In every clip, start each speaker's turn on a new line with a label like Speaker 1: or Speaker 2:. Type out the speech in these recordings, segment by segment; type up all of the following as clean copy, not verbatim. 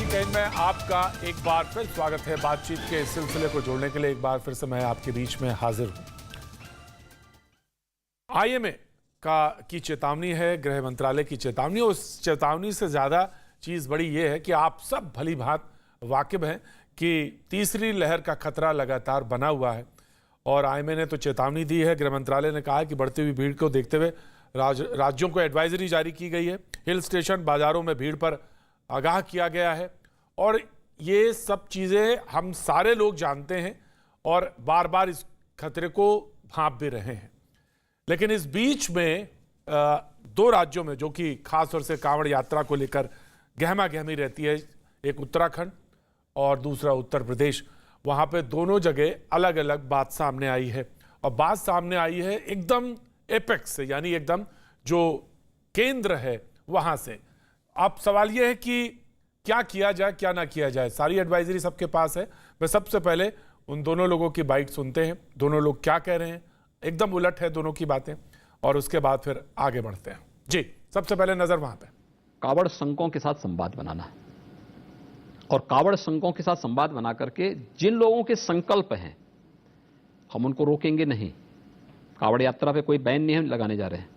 Speaker 1: Weekend में आपका एक बार फिर स्वागत है। बातचीत के इस सिलसिले को जोड़ने के लिए एक बार फिर से मैं आपके बीच में हाजिर हूं। आईएमए की चेतावनी है, गृह मंत्रालय की चेतावनी। उस चेतावनी से ज्यादा चीज बड़ी ये है कि आप सब भली भांत वाकिफ हैं कि तीसरी लहर का खतरा लगातार बना हुआ है और आईएमए ने तो चेतावनी दी है। गृह मंत्रालय ने कहा है कि बढ़ती हुई भीड़ को देखते हुए राज्यों को एडवाइजरी जारी की गई है। हिल स्टेशन, बाजारों में भीड़ पर आगाह किया गया है और ये सब चीज़ें हम सारे लोग जानते हैं और बार बार इस खतरे को भांप भी रहे हैं। लेकिन इस बीच में दो राज्यों में जो कि खास तौर से कांवड़ यात्रा को लेकर गहमा गहमी रहती है, एक उत्तराखंड और दूसरा उत्तर प्रदेश, वहाँ पे दोनों जगह अलग अलग बात सामने आई है। और बात सामने आई है एकदम एपेक्स से, यानी एकदम जो केंद्र है वहाँ से। अब सवाल यह है कि क्या किया जाए, क्या ना किया जाए। सारी एडवाइजरी सबके पास है। मैं सबसे पहले उन दोनों लोगों की बाइट सुनते हैं, दोनों लोग क्या कह रहे हैं। एकदम उलट है दोनों की बातें, और उसके बाद फिर आगे बढ़ते हैं। जी, सबसे पहले नजर वहां पे।
Speaker 2: कावड़ संघों के साथ संवाद बनाना और कावड़ संघों के साथ संवाद बना करके जिन लोगों के संकल्प हैं हम उनको रोकेंगे नहीं। कावड़ यात्रा पे कोई बैन नहीं लगाने जा रहे हैं,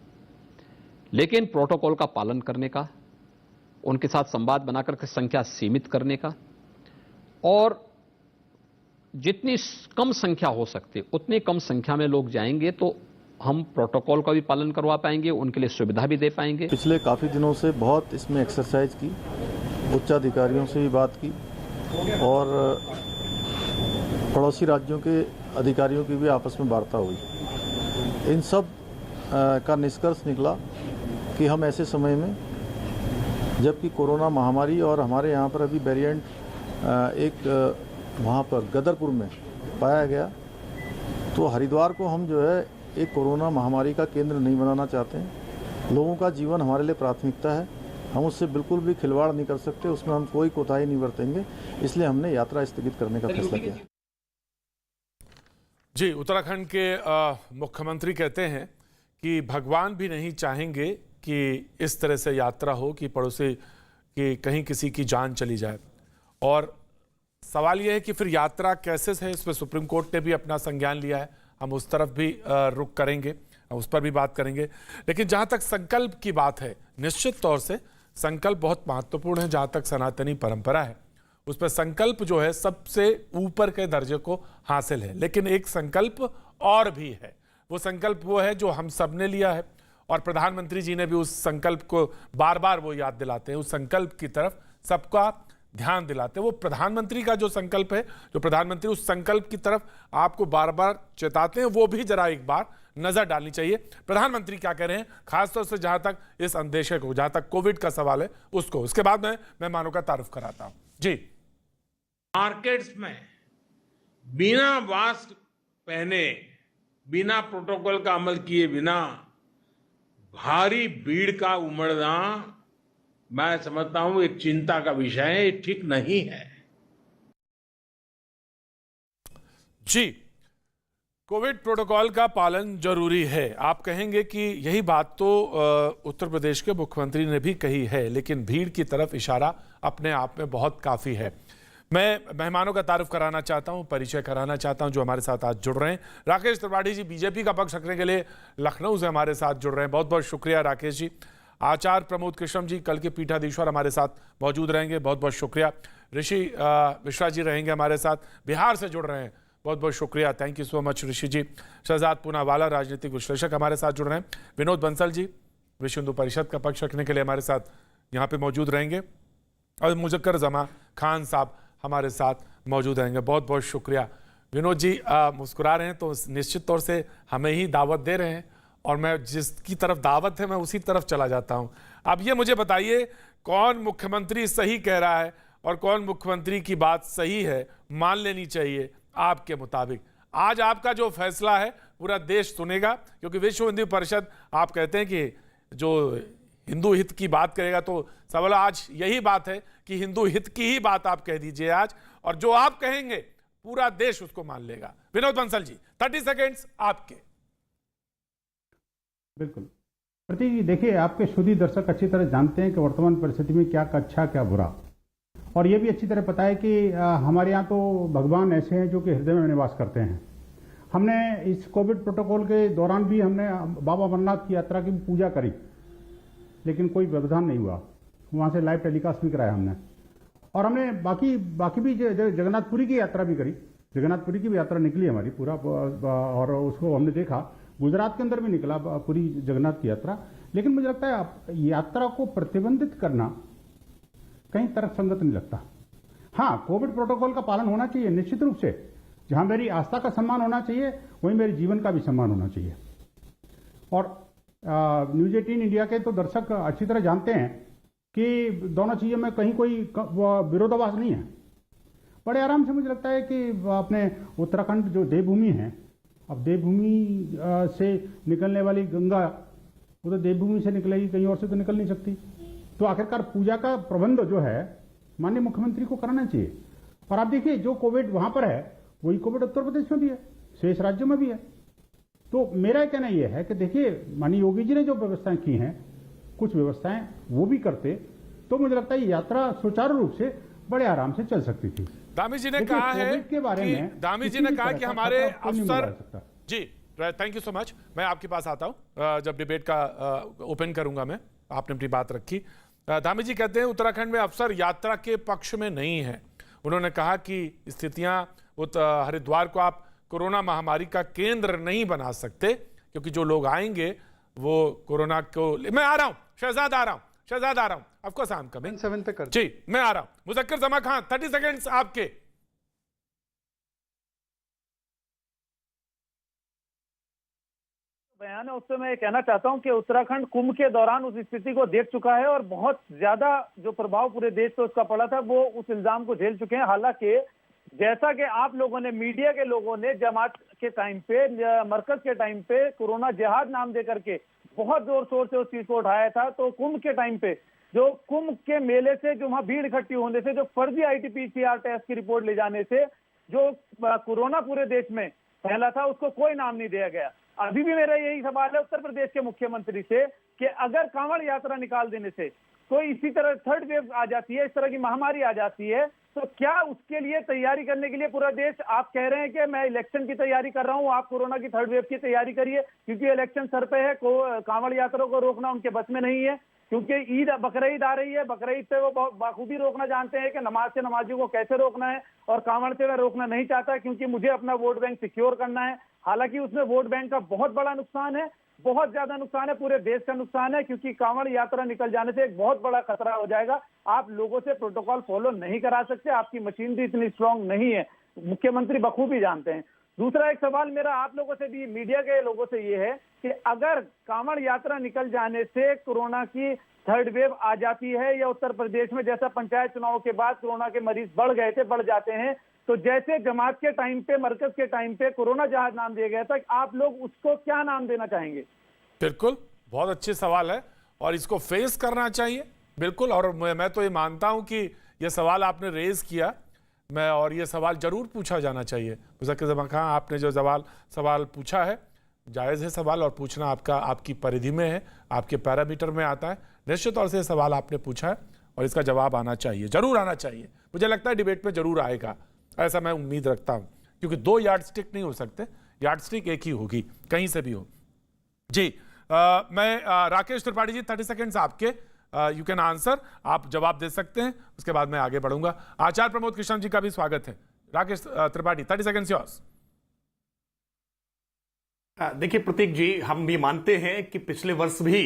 Speaker 2: लेकिन प्रोटोकॉल का पालन करने का, उनके साथ संवाद बनाकर के संख्या सीमित करने का, और जितनी कम संख्या हो सकती उतनी कम संख्या में लोग जाएंगे तो हम प्रोटोकॉल का भी पालन करवा पाएंगे, उनके लिए सुविधा भी दे पाएंगे।
Speaker 3: पिछले काफ़ी दिनों से बहुत इसमें एक्सरसाइज की, उच्चाधिकारियों से भी बात की और पड़ोसी राज्यों के अधिकारियों की भी आपस में वार्ता हुई। इन सब का निष्कर्ष निकला कि हम ऐसे समय में, जबकि कोरोना महामारी और हमारे यहाँ पर अभी वेरिएंट एक वहाँ पर गदरपुर में पाया गया, तो हरिद्वार को हम जो है एक कोरोना महामारी का केंद्र नहीं बनाना चाहते हैं। लोगों का जीवन हमारे लिए प्राथमिकता है, हम उससे बिल्कुल भी खिलवाड़ नहीं कर सकते, उसमें हम कोई कोताही नहीं बरतेंगे, इसलिए हमने यात्रा स्थगित करने का फैसला किया।
Speaker 1: जी, उत्तराखंड के मुख्यमंत्री कहते हैं कि भगवान भी नहीं चाहेंगे कि इस तरह से यात्रा हो कि पड़ोसी की कहीं किसी की जान चली जाए। और सवाल यह है कि फिर यात्रा कैसे है, इस पर सुप्रीम कोर्ट ने भी अपना संज्ञान लिया है। हम उस तरफ भी रुख करेंगे, उस पर भी बात करेंगे। लेकिन जहाँ तक संकल्प की बात है, निश्चित तौर से संकल्प बहुत महत्वपूर्ण है। जहाँ तक सनातनी परंपरा है उस पर संकल्प जो है सबसे ऊपर के दर्जे को हासिल है। लेकिन एक संकल्प और भी है, वो संकल्प वो है जो हम सब ने लिया है और प्रधानमंत्री जी ने भी उस संकल्प को बार बार वो याद दिलाते हैं, उस संकल्प की तरफ सबका ध्यान दिलाते हैं। वो प्रधानमंत्री का जो संकल्प है, जो प्रधानमंत्री उस संकल्प की तरफ आपको बार बार चेताते हैं, वो भी जरा एक बार नजर डालनी चाहिए। प्रधानमंत्री क्या कह रहे हैं, खासतौर से जहां तक इस अंदेशे को, जहां तक कोविड का सवाल है उसको। उसके बाद मैं मेहमानों का तारुफ कराता हूं। जी,
Speaker 4: मार्केट्स में बिना मास्क पहने, बिना प्रोटोकॉल का अमल किए बिना भारी भीड़ का उमड़ना, मैं समझता हूं एक चिंता का विषय है, ठीक नहीं है।
Speaker 1: जी, कोविड प्रोटोकॉल का पालन जरूरी है। आप कहेंगे कि यही बात तो उत्तर प्रदेश के मुख्यमंत्री ने भी कही है, लेकिन भीड़ की तरफ इशारा अपने आप में बहुत काफी है। मैं मेहमानों का तारुफ कराना चाहता हूं, परिचय कराना चाहता हूं जो हमारे साथ आज जुड़ रहे हैं। राकेश त्रिपाठी जी बीजेपी का पक्ष रखने के लिए लखनऊ से हमारे साथ जुड़ रहे हैं, बहुत बहुत शुक्रिया राकेश जी। आचार्य प्रमोद कृष्ण जी कल के पीठाधीश्वर हमारे साथ मौजूद रहेंगे, बहुत बहुत शुक्रिया। ऋषि मिश्रा जी रहेंगे हमारे साथ, बिहार से जुड़ रहे हैं, बहुत बहुत शुक्रिया, थैंक यू सो मच ऋषि जी। शहजाद पूनावाला राजनीतिक विश्लेषक हमारे साथ जुड़ रहे हैं। विनोद बंसल जी विश्व हिंदू परिषद का पक्ष रखने के लिए हमारे साथ यहाँ पे मौजूद रहेंगे, और मुजक्कर जमा खान साहब हमारे साथ मौजूद रहेंगे, बहुत बहुत शुक्रिया। विनोद जी मुस्कुरा रहे हैं तो निश्चित तौर से हमें ही दावत दे रहे हैं, और मैं जिसकी तरफ दावत है मैं उसी तरफ चला जाता हूं। अब ये मुझे बताइए, कौन मुख्यमंत्री सही कह रहा है और कौन मुख्यमंत्री की बात सही है, मान लेनी चाहिए आपके मुताबिक? आज आपका जो फैसला है पूरा देश सुनेगा, क्योंकि विश्व हिंदू परिषद, आप कहते हैं कि जो हिंदू हित की बात करेगा, तो सवाल आज यही बात है कि हिंदू हित की ही बात आप कह दीजिए आज, और जो आप कहेंगे पूरा देश उसको मान लेगा। विनोद बंसल जी 30 सेकेंड्स आपके।
Speaker 5: बिल्कुल प्रतीक जी, देखिए आपके शुद्धी दर्शक अच्छी तरह जानते हैं कि वर्तमान परिस्थिति में क्या अच्छा क्या बुरा, और ये भी अच्छी तरह पता है कि हमारे यहाँ तो भगवान ऐसे हैं जो कि हृदय में निवास करते हैं। हमने इस कोविड प्रोटोकॉल के दौरान भी हमने बाबा अमरनाथ की यात्रा की पूजा करी, लेकिन कोई व्यवधान नहीं हुआ। वहाँ से लाइव टेलीकास्ट भी कराया हमने, और हमने बाकी भी जगन्नाथपुरी की यात्रा भी करी। जगन्नाथपुरी की भी यात्रा निकली हमारी पूरा, और उसको हमने देखा। गुजरात के अंदर भी निकला पूरी जगन्नाथ की यात्रा। लेकिन मुझे लगता है यात्रा को प्रतिबंधित करना कहीं तर्कसंगत नहीं लगता। हाँ, कोविड प्रोटोकॉल का पालन होना चाहिए निश्चित रूप से। जहां मेरी आस्था का सम्मान होना चाहिए, वहीं मेरे जीवन का भी सम्मान होना चाहिए। और न्यूज 18 इंडिया के तो दर्शक अच्छी तरह जानते हैं कि दोनों चीजों में कहीं कोई विरोधाभास नहीं है। बड़े आराम से मुझे लगता है कि अपने उत्तराखंड जो देवभूमि है, अब देवभूमि से निकलने वाली गंगा, वो तो देवभूमि से निकलेगी, कहीं और से तो निकल नहीं सकती। तो आखिरकार पूजा का प्रबंध जो है माननीय मुख्यमंत्री को करना चाहिए। और आप देखिए, जो कोविड वहां पर है वही कोविड उत्तर प्रदेश में भी है, शेष राज्यों में भी है। तो मेरा कहना यह है कि देखिए, माननीय योगी जी ने जो व्यवस्थाएं की हैं, कुछ व्यवस्थाएं वो भी करते तो मुझे लगता है यात्रा सुचारू रूप से बड़े आराम से चल सकती थी।
Speaker 1: दामी जी ने कहा है
Speaker 5: के बारे में
Speaker 1: दामी जी ने कहा कि हमारे अफसर जी, थैंक यू सो मच। मैं आपके पास आता हूं जब डिबेट का ओपन करूंगा मैं। आपने अपनी बात रखी। दामी जी कहते हैं उत्तराखंड में अफसर यात्रा के पक्ष में नहीं है। उन्होंने कहा कि स्थितियां हरिद्वार को आप कोरोना महामारी का केंद्र नहीं बना सकते, क्योंकि जो लोग आएंगे वो कोरोना को। मैं आ रहा हूं, शहजाद आ रहा हूं। ऑफकोर्स आई एम कमिंग 7 पे कर जी, मैं आ रहा हूं। मुजक्कर जमा खान, 30 सेकेंड्स आपके।
Speaker 6: बयान है उससे मैं ये कहना चाहता हूं कि उत्तराखंड कुंभ के दौरान उस स्थिति को देख चुका है और बहुत ज्यादा जो प्रभाव पूरे देश पे उसका पड़ा था वो उस इल्जाम को झेल चुके हैं। हालांकि जैसा कि आप लोगों ने, मीडिया के लोगों ने जमात के टाइम पे, मरकज के टाइम पे कोरोना जिहाद नाम दे करके बहुत जोर शोर से उस चीज को उठाया था, तो कुंभ के टाइम पे जो कुंभ के मेले से जो वहां भीड़ इकट्ठी होने से, जो फर्जी RT-PCR टेस्ट की रिपोर्ट ले जाने से जो कोरोना पूरे देश में फैला था, उसको कोई नाम नहीं दिया गया। अभी भी मेरा यही सवाल है उत्तर प्रदेश के मुख्यमंत्री से कि अगर कांवड़ यात्रा निकाल देने से कोई इसी तरह थर्ड वेव आ जाती है, इस तरह की महामारी आ जाती है, तो क्या उसके लिए तैयारी करने के लिए पूरा देश, आप कह रहे हैं कि मैं इलेक्शन की तैयारी कर रहा हूं, आप कोरोना की थर्ड वेव की तैयारी करिए, क्योंकि इलेक्शन सर पे है, कांवड़ यात्रा को रोकना उनके बस में नहीं है, क्योंकि ईद बकरीद आ रही है। बकरीद पे वो बाखूबी रोकना जानते हैं कि नमाज से नमाजियों को कैसे रोकना है, और कांवड़ से मैं रोकना नहीं चाहता क्योंकि मुझे अपना वोट बैंक सिक्योर करना है। हालांकि उसमें वोट बैंक का बहुत बड़ा नुकसान है, बहुत ज्यादा नुकसान है, पूरे देश का नुकसान है, क्योंकि कांवड़ यात्रा निकल जाने से एक बहुत बड़ा खतरा हो जाएगा। आप लोगों से प्रोटोकॉल फॉलो नहीं करा सकते, आपकी मशीनरी इतनी स्ट्रांग नहीं है, मुख्यमंत्री बखूबी जानते हैं। दूसरा एक सवाल मेरा आप लोगों से भी, मीडिया के लोगों से ये है कि अगर कांवड़ यात्रा निकल जाने से कोरोना की थर्ड वेव आ जाती है, या उत्तर प्रदेश में जैसा पंचायत चुनाव के बाद कोरोना के मरीज बढ़ गए थे, बढ़ जाते हैं, तो जैसे जमात के टाइम पे, मरकज के टाइम पे कोरोना जहाज नाम दिया गया था, आप लोग उसको क्या नाम देना चाहेंगे?
Speaker 1: बिल्कुल, बहुत अच्छे सवाल है और इसको फेस करना चाहिए बिल्कुल। और मैं तो ये मानता हूं कि ये सवाल आपने रेज किया, और ये सवाल जरूर पूछा जाना चाहिए। मुज़क्किर जमा खान, आपने जो सवाल पूछा है, जायज़ है सवाल, और पूछना आपकी परिधि में है, आपके पैरामीटर में आता है। निश्चित तौर से सवाल आपने पूछा है और इसका जवाब आना चाहिए, जरूर आना चाहिए। मुझे लगता है डिबेट में जरूर आएगा, ऐसा मैं उम्मीद रखता हूं, क्योंकि 2 यार्डस्टिक नहीं हो सकते, यार्डस्टिक एक ही होगी, कहीं से भी हो। जी, मैं राकेश त्रिपाठी जी, 30 सेकेंड्स आपके, यू कैन आंसर, आप जवाब दे सकते हैं, उसके बाद मैं आगे बढ़ूंगा। आचार्य प्रमोद कृष्ण जी का भी स्वागत है। Rakesh Tripathi, 30 seconds yours.
Speaker 7: देखिए प्रतीक जी, हम भी मानते हैं कि पिछले वर्ष भी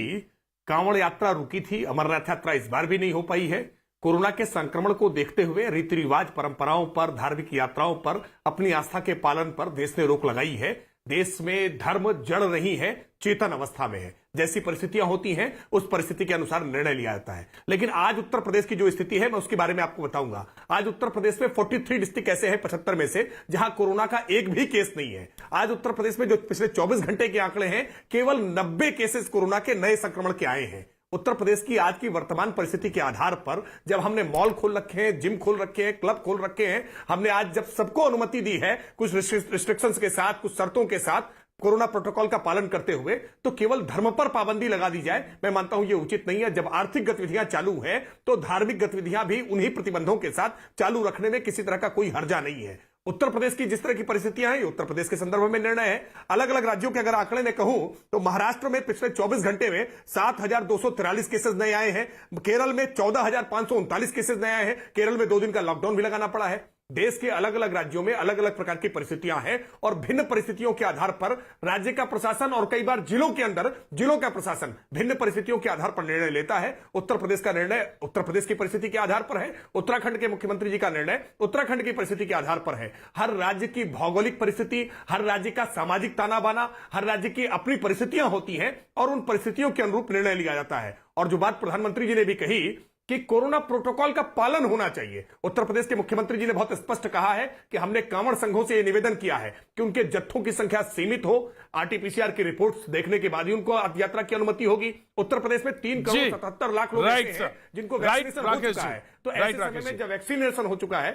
Speaker 7: कांवड़ यात्रा रुकी थी, अमरनाथ यात्रा इस बार भी नहीं हो पाई है। कोरोना के संक्रमण को देखते हुए रीति रिवाज, परंपराओं पर, धार्मिक यात्राओं पर, अपनी आस्था के पालन पर देश ने रोक लगाई है। देश में धर्म जड़ नहीं है, चेतन अवस्था में है। जैसी परिस्थितियां होती हैं उस परिस्थिति के अनुसार निर्णय लिया जाता है। लेकिन आज उत्तर प्रदेश की जो स्थिति है मैं उसके बारे में आपको बताऊंगा। आज उत्तर प्रदेश में 43 डिस्ट्रिक्ट ऐसे हैं 75 में से जहां कोरोना का एक भी केस नहीं है। आज उत्तर प्रदेश में जो पिछले 24 घंटे के आंकड़े हैं, केवल 90 केसेस कोरोना के नए संक्रमण के आए हैं। उत्तर प्रदेश की आज की वर्तमान परिस्थिति के आधार पर जब हमने मॉल खोल रखे हैं, जिम खोल रखे हैं, क्लब खोल रखे हैं, हमने आज जब सबको अनुमति दी है कुछ रिस्ट्रिक्शंस के साथ, कुछ शर्तों के साथ, कोरोना प्रोटोकॉल का पालन करते हुए, तो केवल धर्म पर पाबंदी लगा दी जाए, मैं मानता हूं यह उचित नहीं है। जब आर्थिक गतिविधियां चालू है तो धार्मिक गतिविधियां भी उन्हीं प्रतिबंधों के साथ चालू रखने में किसी तरह का कोई हर्जा नहीं है। उत्तर प्रदेश की जिस तरह की परिस्थितियां हैं, ये उत्तर प्रदेश के संदर्भ में निर्णय है। अलग अलग राज्यों के अगर आंकड़े में कहूं तो महाराष्ट्र में पिछले 24 घंटे में 7,243 केसेस नए आए हैं। केरल में 14,539 केसेस नए आए हैं। केरल में 2 दिन का लॉकडाउन भी लगाना पड़ा है। देश के अलग अलग राज्यों में अलग अलग प्रकार की परिस्थितियां हैं और भिन्न परिस्थितियों के आधार पर राज्य का प्रशासन और कई बार जिलों के अंदर जिलों का प्रशासन भिन्न परिस्थितियों के आधार पर निर्णय लेता है। उत्तर प्रदेश का निर्णय उत्तर प्रदेश की परिस्थिति के आधार पर है। उत्तराखंड के मुख्यमंत्री जी का निर्णय उत्तराखंड की परिस्थिति के आधार पर है। हर राज्य की भौगोलिक परिस्थिति, हर राज्य का सामाजिक ताना बाना, हर राज्य की अपनी परिस्थितियां होती हैं और उन परिस्थितियों के अनुरूप निर्णय लिया जाता है। और जो बात प्रधानमंत्री जी ने भी कही कि कोरोना प्रोटोकॉल का पालन होना चाहिए, उत्तर प्रदेश के मुख्यमंत्री जी ने बहुत स्पष्ट कहा है कि हमने कांवड़ संघों से यह निवेदन किया है कि उनके जत्थों की संख्या सीमित हो। आरटीपीसीआर की रिपोर्ट्स देखने के बाद ही उनको यात्रा की अनुमति होगी। उत्तर प्रदेश में 3,77,00,000 लोग ऐसे हैं जिनको वैक्सीनेशन हो चुका है। तो ऐसे समय में जब वैक्सीनेशन हो चुका है,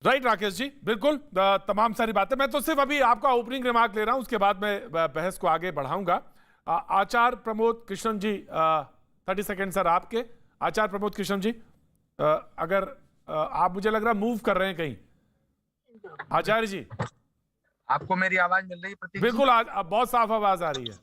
Speaker 1: राइट राकेश जी, बिल्कुल तमाम सारी बातें। मैं तो सिर्फ अभी आपका ओपनिंग रिमार्क ले रहा हूं, उसके बाद मैं बहस को आगे बढ़ाऊंगा। आचार्य प्रमोद कृष्ण जी, 30 सेकेंड सर आपके। आचार्य प्रमोद कृष्ण जी, अगर आप, मुझे लग रहा मूव कर रहे हैं कहीं। आचार्य जी,
Speaker 8: आपको मेरी आवाज मिल रही है प्रतीक?
Speaker 1: बिल्कुल, आज बहुत साफ आवाज आ रही है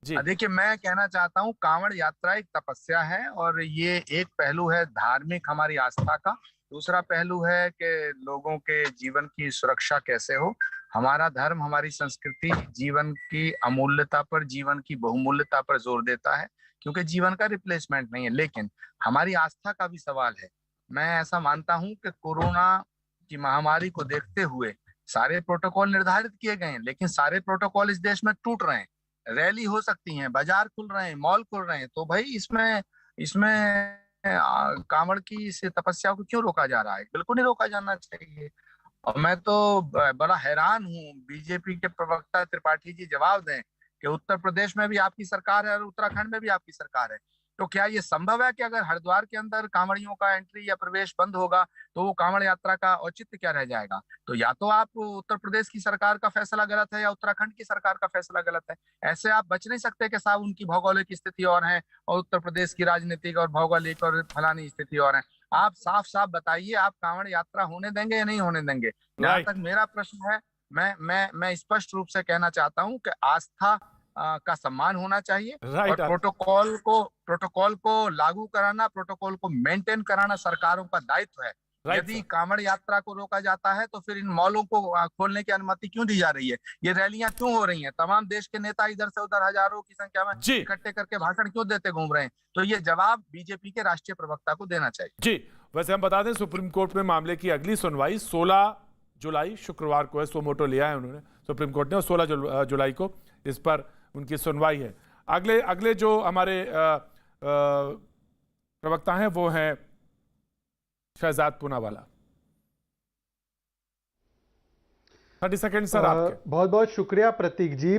Speaker 1: जी।
Speaker 8: देखिए, मैं कहना चाहता हूँ कांवड़ यात्रा एक तपस्या है और ये एक पहलू है धार्मिक हमारी आस्था का। दूसरा पहलू है कि लोगों के जीवन की सुरक्षा कैसे हो। हमारा धर्म, हमारी संस्कृति जीवन की अमूल्यता पर, जीवन की बहुमूल्यता पर जोर देता है, क्योंकि जीवन का रिप्लेसमेंट नहीं है। लेकिन हमारी आस्था का भी सवाल है। मैं ऐसा मानता हूं कि कोरोना की महामारी को देखते हुए सारे प्रोटोकॉल निर्धारित किए गए हैं, लेकिन सारे प्रोटोकॉल इस देश में टूट रहे हैं। रैली हो सकती है, बाजार खुल रहे हैं, मॉल खुल रहे हैं, तो भाई इसमें कांवड़ की इस तपस्या को क्यों रोका जा रहा है? बिल्कुल नहीं रोका जाना चाहिए। और मैं तो बड़ा हैरान हूँ, बीजेपी के प्रवक्ता त्रिपाठी जी जवाब दें कि उत्तर प्रदेश में भी आपकी सरकार है और उत्तराखंड में भी आपकी सरकार है। तो क्या ये संभव है कि अगर हरिद्वार के अंदर कांवड़ियों का एंट्री या प्रवेश बंद होगा तो वो कांवड़ यात्रा का औचित्य क्या रह जाएगा? तो या तो आप उत्तर प्रदेश की सरकार का फैसला गलत है या उत्तराखंड की सरकार का फैसला गलत है। ऐसे आप बच नहीं सकते कि साहब उनकी भौगोलिक स्थिति और है और उत्तर प्रदेश की राजनीतिक और भौगोलिक और फलानी स्थिति और है। आप साफ साफ बताइए, आप कांवड़ यात्रा होने देंगे या नहीं होने देंगे? जहां तक मेरा प्रश्न है, मैं स्पष्ट रूप से कहना चाहता हूँ कि आस्था का सम्मान होना चाहिए और प्रोटोकॉल को लागू कराना, प्रोटोकॉल को मेंटेन कराना सरकारों का दायित्व है। यदि कांवड़ यात्रा को रोका जाता है तो फिर इन मॉलों को खोलने की अनुमति क्यों दी जा रही है? ये रैलियां क्यों हो रही हैं? तमाम देश के नेता इधर से उधर हजारों की संख्या में इकट्ठे करके भाषण क्यों देते घूम रहे हैं? तो ये जवाब बीजेपी के राष्ट्रीय प्रवक्ता को देना चाहिए।
Speaker 1: जी, वैसे हम बता दें सुप्रीम कोर्ट में मामले की अगली सुनवाई 16 जुलाई शुक्रवार को है। सो मोटो लिया है उन्होंने सुप्रीम कोर्ट ने, और 16 जुलाई को इस पर उनकी सुनवाई है। अगले जो हमारे प्रवक्ता हैं वो हैं शहजाद पूनावाला। 30 सेकेंड सर आपके।
Speaker 9: बहुत बहुत शुक्रिया प्रतीक जी।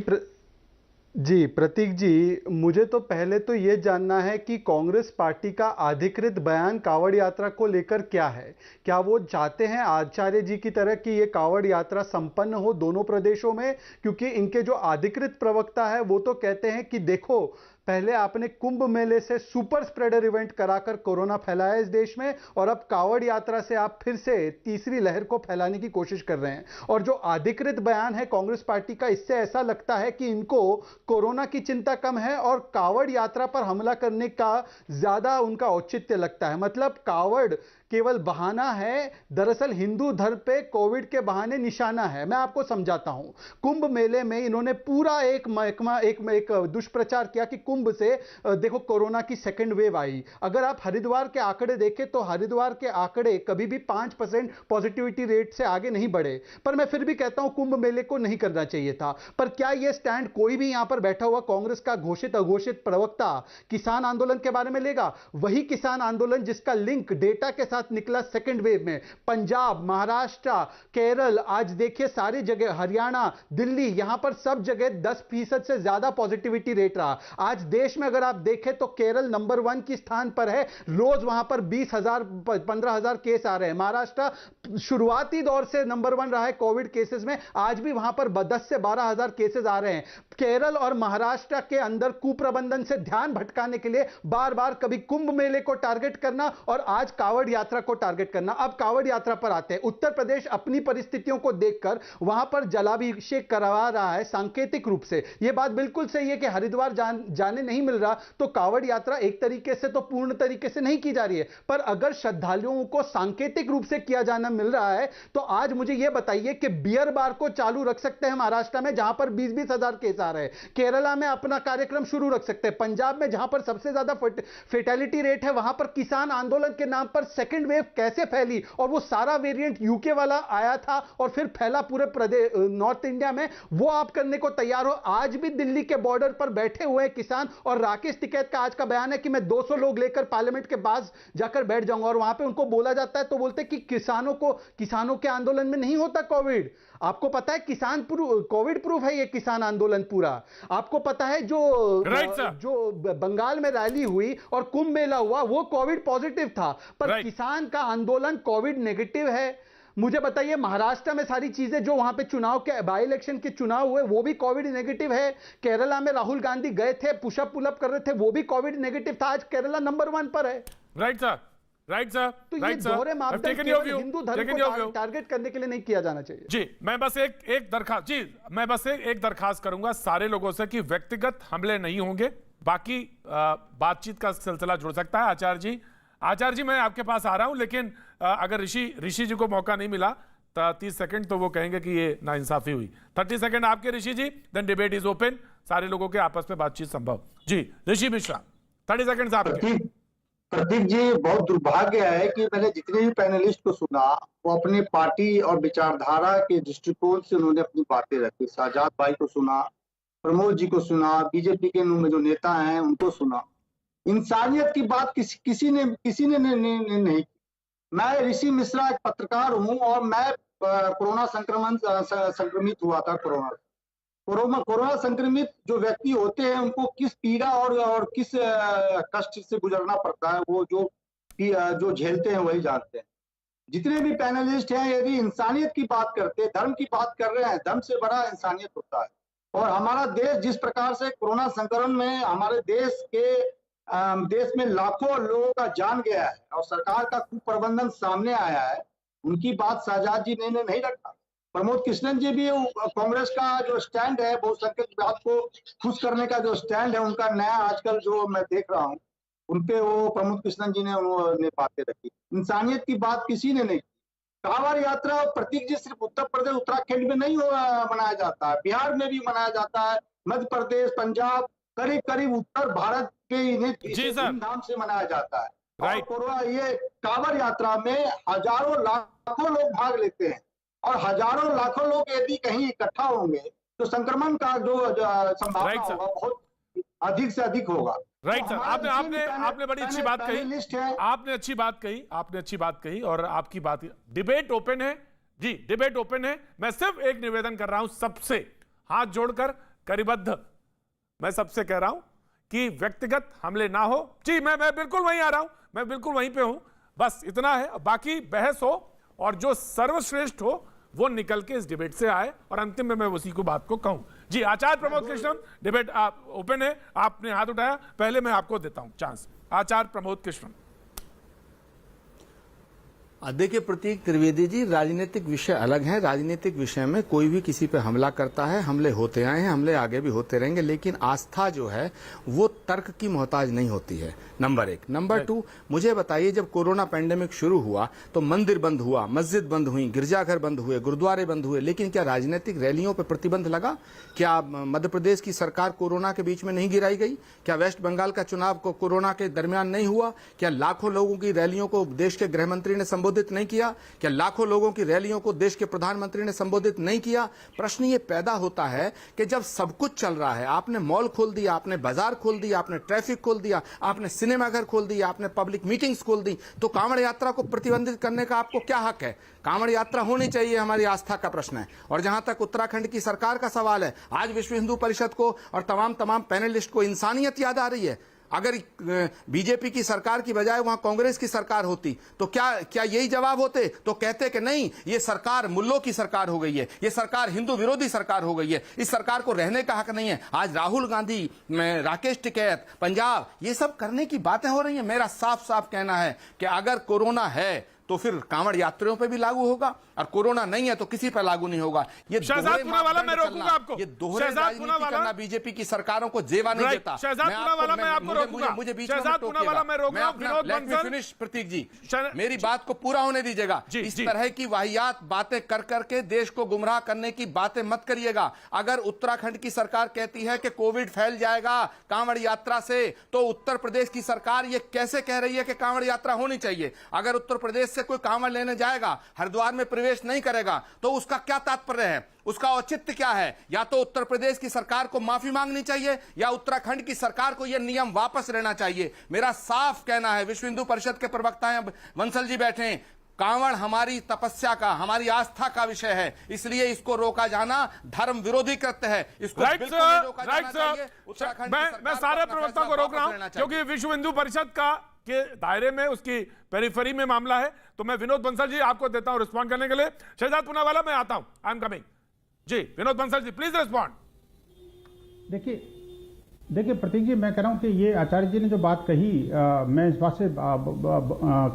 Speaker 9: जी प्रतीक जी, मुझे तो पहले तो ये जानना है कि कांग्रेस पार्टी का अधिकृत बयान कांवड़ यात्रा को लेकर क्या है। क्या वो चाहते हैं आचार्य जी की तरह कि ये कांवड़ यात्रा संपन्न हो दोनों प्रदेशों में? क्योंकि इनके जो अधिकृत प्रवक्ता है वो तो कहते हैं कि देखो, पहले आपने कुंभ मेले से सुपर स्प्रेडर इवेंट कराकर कोरोना फैलाया इस देश में, और अब कांवड़ यात्रा से आप फिर से तीसरी लहर को फैलाने की कोशिश कर रहे हैं। और जो अधिकृत बयान है कांग्रेस पार्टी का, इससे ऐसा लगता है कि इनको कोरोना की चिंता कम है और कांवड़ यात्रा पर हमला करने का ज्यादा उनका औचित्य लगता है। मतलब कांवड़ केवल बहाना है, दरअसल हिंदू धर्म पे कोविड के बहाने निशाना है। मैं आपको समझाता हूं। कुंभ मेले में इन्होंने पूरा एक दुष्प्रचार किया कि कुंभ से देखो कोरोना की सेकंड वेव आई। अगर आप हरिद्वार के आंकड़े देखें तो हरिद्वार के आंकड़े कभी भी 5% पॉजिटिविटी रेट से आगे नहीं बढ़े। पर मैं फिर भी कहता हूं कुंभ मेले को नहीं करना चाहिए था। पर क्या यह स्टैंड कोई भी यहां पर बैठा हुआ कांग्रेस का घोषित अघोषित प्रवक्ता किसान आंदोलन के बारे में लेगा? वही किसान आंदोलन जिसका लिंक डेटा के साथ साथ निकला सेकेंड वेव में। पंजाब, महाराष्ट्र, केरल, आज देखिए सारी जगह, हरियाणा, दिल्ली, यहां पर सब जगह 10% से ज्यादा पॉजिटिविटी रेट रहा। आज देश में अगर आप देखें तो केरल नंबर 1 की स्थान पर है, रोज वहां पर 20,000 15,000 केस आ रहे हैं। महाराष्ट्र शुरुआती दौर से नंबर 1 रहा है कोविड केसेस में, आज भी वहां पर 10 से 12,000 केसेस आ रहे हैं। केरल और महाराष्ट्र के अंदर कुप्रबंधन से ध्यान भटकाने के लिए बार बार कभी कुंभ मेले को टारगेट करना और आज कांवड़ यात्रा को टारगेट करना। अब कांवड़ यात्रा पर आते हैं। उत्तर प्रदेश अपनी परिस्थितियों को देखकर वहां पर जलाभिषेक करवा रहा है सांकेतिक रूप से। यह बात बिल्कुल सही है कि हरिद्वार जाने नहीं मिल रहा तो कांवड़ यात्रा एक तरीके से तो पूर्ण तरीके से नहीं की जा रही है, पर अगर श्रद्धालुओं को सांकेतिक रूप से किया जाना मिल रहा है तो आज मुझे यह बताइए कि बियर बार को चालू रख सकते हैं महाराष्ट्र में जहां पर 20-20 हजार केस आ रहे हैं, केरला में अपना कार्यक्रम शुरू रख सकते हैं, पंजाब में जहां पर सबसे ज्यादा फेटेलिटी रेट है वहां पर किसान आंदोलन के नाम पर सेकेंड वेव कैसे फैली और वो सारा वेरिएंट यूके वाला आया था और फिर फैला पूरे प्रदेश नॉर्थ इंडिया में, वो आप करने को तैयार हो। आज भी दिल्ली के बॉर्डर पर बैठे हुए किसान और राकेश टिकैत का आज का बयान है कि मैं 200 लोग लेकर पार्लियामेंट के पास जाकर बैठ जाऊंगा और वहां पे उनको बोला जाता है तो बोलते हैं कि किसानों के आंदोलन में नहीं होता कोविड। आपको पता है किसान कोविड प्रूफ है ये किसान आंदोलन पूरा। आपको पता है जो बंगाल में रैली हुई और कुंभ मेला हुआ वो कोविड पॉजिटिव था, पर किसान का आंदोलन कोविड नेगेटिव है। मुझे बताइए महाराष्ट्र में सारी चीजें जो वहां पे चुनाव के बाई इलेक्शन के चुनाव हुए वो भी कोविड नेगेटिव है। केरला में राहुल गांधी गए थे, पुशअप पुलअप कर रहे थे, वो भी कोविड नेगेटिव था। आज केरला नंबर 1 पर है।
Speaker 1: राइट सर, राइट सर,
Speaker 9: तो ये दोहरे मापदंड केवल हिंदू धर्म को टारगेट करने के लिए नहीं किया जाना चाहिए।
Speaker 1: जी मैं बस एक दरखास्त करूंगा सारे लोगों से कि व्यक्तिगत हमले नहीं होंगे, बाकी बातचीत का सिलसिला जुड़ सकता है। आचार्य जी मैं आपके पास आ रहा हूं, लेकिन अगर ऋषि जी को मौका नहीं मिला 30 सेकंड तो वो कहेंगे कि ये नाइंसाफी हुई। 30 सेकंड आपके ऋषि जी, देन डिबेट इज ओपन, सारे लोगों के आपस में बातचीत संभव। जी ऋषि मिश्रा 30 सेकंड आपके।
Speaker 10: प्रतीक जी, बहुत दुर्भाग्य है कि मैंने जितने भी पैनलिस्ट को सुना वो अपने पार्टी और विचारधारा के दृष्टिकोण से उन्होंने अपनी बातें रखी। शाहजाद भाई को सुना, प्रमोद जी को सुना, बीजेपी के जो नेता हैं उनको सुना। इंसानियत की बात किसी ने नहीं की। मैं ऋषि मिश्रा एक पत्रकार हूं और मैं कोरोना संक्रमित हुआ था। कोरोना संक्रमित जो व्यक्ति होते हैं उनको किस पीड़ा और किस कष्ट से गुजरना पड़ता है वो जो झेलते हैं वही जानते हैं। जितने भी पैनलिस्ट हैं यदि इंसानियत की बात करते हैं, धर्म की बात कर रहे हैं, धर्म से बड़ा इंसानियत होता है। और हमारा देश जिस प्रकार से कोरोना संक्रमण में हमारे देश में लाखों लोगों का जान गया है और सरकार का कुप्रबंधन सामने आया है, उनकी बात शहजाद जी ने नहीं रखा। प्रमोद कृष्णन जी भी कांग्रेस का जो स्टैंड है बहुसंख्यक को खुश करने का जो स्टैंड है उनका नया आजकल जो मैं देख रहा हूँ उनपे वो प्रमोद कृष्णन जी ने उन्होंने बातें रखी। इंसानियत की बात किसी ने नहीं की। कांवड़ यात्रा प्रतीक जी सिर्फ उत्तर प्रदेश उत्तराखंड में नहीं मनाया जाता है, बिहार में भी मनाया जाता है, मध्य प्रदेश, पंजाब, करीब उत्तर भारत के धूमधाम से मनाया जाता है। और ये कांवड़ यात्रा में हजारों लाखों लोग भाग लेते हैं और हजारों लाखों लोग यदि कहीं इकट्ठा होंगे तो संक्रमण का जो संभावना होगा बहुत अधिक से अधिक होगा।
Speaker 1: राइट सर, आपने बड़ी अच्छी बात कही, आपने अच्छी बात कही और आपकी बात डिबेट ओपन है जी, डिबेट ओपन है। मैं सिर्फ एक निवेदन कर रहा हूं सबसे हाथ जोड़कर करीबद्ध, मैं सबसे कह रहा हूं कि व्यक्तिगत हमले ना हो। जी मैं बिल्कुल वहीं आ रहा हूं, मैं बिल्कुल वहीं पे हूं, बस इतना है। बाकी बहस हो और जो सर्वश्रेष्ठ हो वो निकल के इस डिबेट से आए और अंतिम में मैं उसी को बात को कहूं। जी आचार्य प्रमोद कृष्णन, डिबेट ओपन है, आपने हाथ उठाया, पहले मैं आपको देता हूं चांस। आचार्य प्रमोद कृष्णन।
Speaker 11: देखिए प्रतीक त्रिवेदी जी, राजनीतिक विषय अलग है। राजनीतिक विषय में कोई भी किसी पे हमला करता है, हमले होते आए हैं, हमले आगे भी होते रहेंगे, लेकिन आस्था जो है वो तर्क की मोहताज नहीं होती है, नंबर 1। नंबर 2, मुझे बताइए जब कोरोना पैंडेमिक शुरू हुआ तो मंदिर बंद हुआ, मस्जिद बंद हुई, गिरजाघर बंद हुए, गुरुद्वारे बंद हुए, लेकिन क्या राजनीतिक रैलियों पर प्रतिबंध लगा? क्या मध्य प्रदेश की सरकार कोरोना के बीच में नहीं गिराई गई? क्या वेस्ट बंगाल का चुनाव को कोरोना के दरमियान नहीं हुआ? क्या लाखों लोगों की रैलियों को देश के गृह मंत्री ने संबोधित संबोधित नहीं किया? क्या लाखों लोगों की रैलियों को देश के प्रधानमंत्री ने संबोधित नहीं किया? प्रश्न ये पैदा होता है कि जब सब कुछ चल रहा है, आपने मॉल खोल दिया, आपने बाजार खोल दिया, आपने ट्रैफिक खोल दिया, आपने सिनेमाघर खोल दिया, आपने पब्लिक मीटिंग्स खोल दी, तो कांवड़ यात्रा को प्रतिबंधित करने का आपको क्या हक है? कांवड़ यात्रा होनी चाहिए, हमारी आस्था का प्रश्न है। और जहां तक उत्तराखंड की सरकार का सवाल है, आज विश्व हिंदू परिषद को और तमाम पैनलिस्ट को इंसानियत याद आ रही है। अगर बीजेपी की सरकार की बजाय वहां कांग्रेस की सरकार होती तो क्या यही जवाब होते? तो कहते कि नहीं, ये सरकार मुल्लों की सरकार हो गई है, ये सरकार हिंदू विरोधी सरकार हो गई है, इस सरकार को रहने का हक नहीं है। आज राहुल गांधी, राकेश टिकैत, पंजाब, ये सब करने की बातें हो रही हैं। मेरा साफ साफ कहना है कि अगर कोरोना है तो फिर कांवड़ यात्रियों पे भी लागू होगा, और कोरोना नहीं है तो किसी पर लागू नहीं होगा। ये
Speaker 1: शहजाद पूनावाला, मैं रोकूंगा आपको।
Speaker 11: ये दोहरे राजनीति करना बीजेपी की सरकारों को जेवा नहीं देता।
Speaker 1: शहजाद पूनावाला, मैं आपको रोकूंगा।
Speaker 11: मुझे बीच
Speaker 1: शहजाद पूनावाला, मैं रोक रहा हूं। विनोद बंसल,
Speaker 11: फिनिश प्रतीक जी, मेरी बात को पूरा होने दीजिएगा। इस तरह की वाहियात बातें कर करके देश को गुमराह करने की बातें मत करिएगा। अगर उत्तराखंड की सरकार कहती है कि कोविड फैल जाएगा कांवड़ यात्रा से, तो उत्तर प्रदेश की सरकार ये कैसे कह रही है कि कांवड़ यात्रा होनी चाहिए? अगर उत्तर प्रदेश से कोई कांवड़ लेने जाएगा, हरिद्वार में प्रवेश नहीं करेगा, तो उसका क्या तात्पर्य है? उसका औचित्य क्या है? या तो उत्तर प्रदेश की सरकार को माफी मांगनी चाहिए, या उत्तराखंड की सरकार को यह नियम वापस लेना चाहिए। मेरा साफ कहना है, विश्व हिंदू परिषद के प्रवक्ता हैं बंसल जी बैठे हैं, कांवड़ हमारी तपस्या का, हमारी आस्था का विषय है, इसलिए इसको रोका जाना धर्म विरोधी कृत्य है। इसको बिल्कुल नहीं रोका जाना चाहिए। उत्तराखंड
Speaker 1: मैं सारे प्रवक्ता को रोक रहा हूं क्योंकि विश्व हिंदू परिषद का के दायरे में, उसकी पेरिफेरी में मामला है। तो मैं विनोद बंसल जी आपको देता हूं रिस्पॉन्ड करने के लिए। शहजाद पूनावाला, मैं आता हूं, I am coming. Ji Vinod Bansal ji, please respond.
Speaker 5: देखिए प्रतीक जी, मैं कह रहा हूं कि ये आचार्य जी ने जो बात कही, मैं इस बात से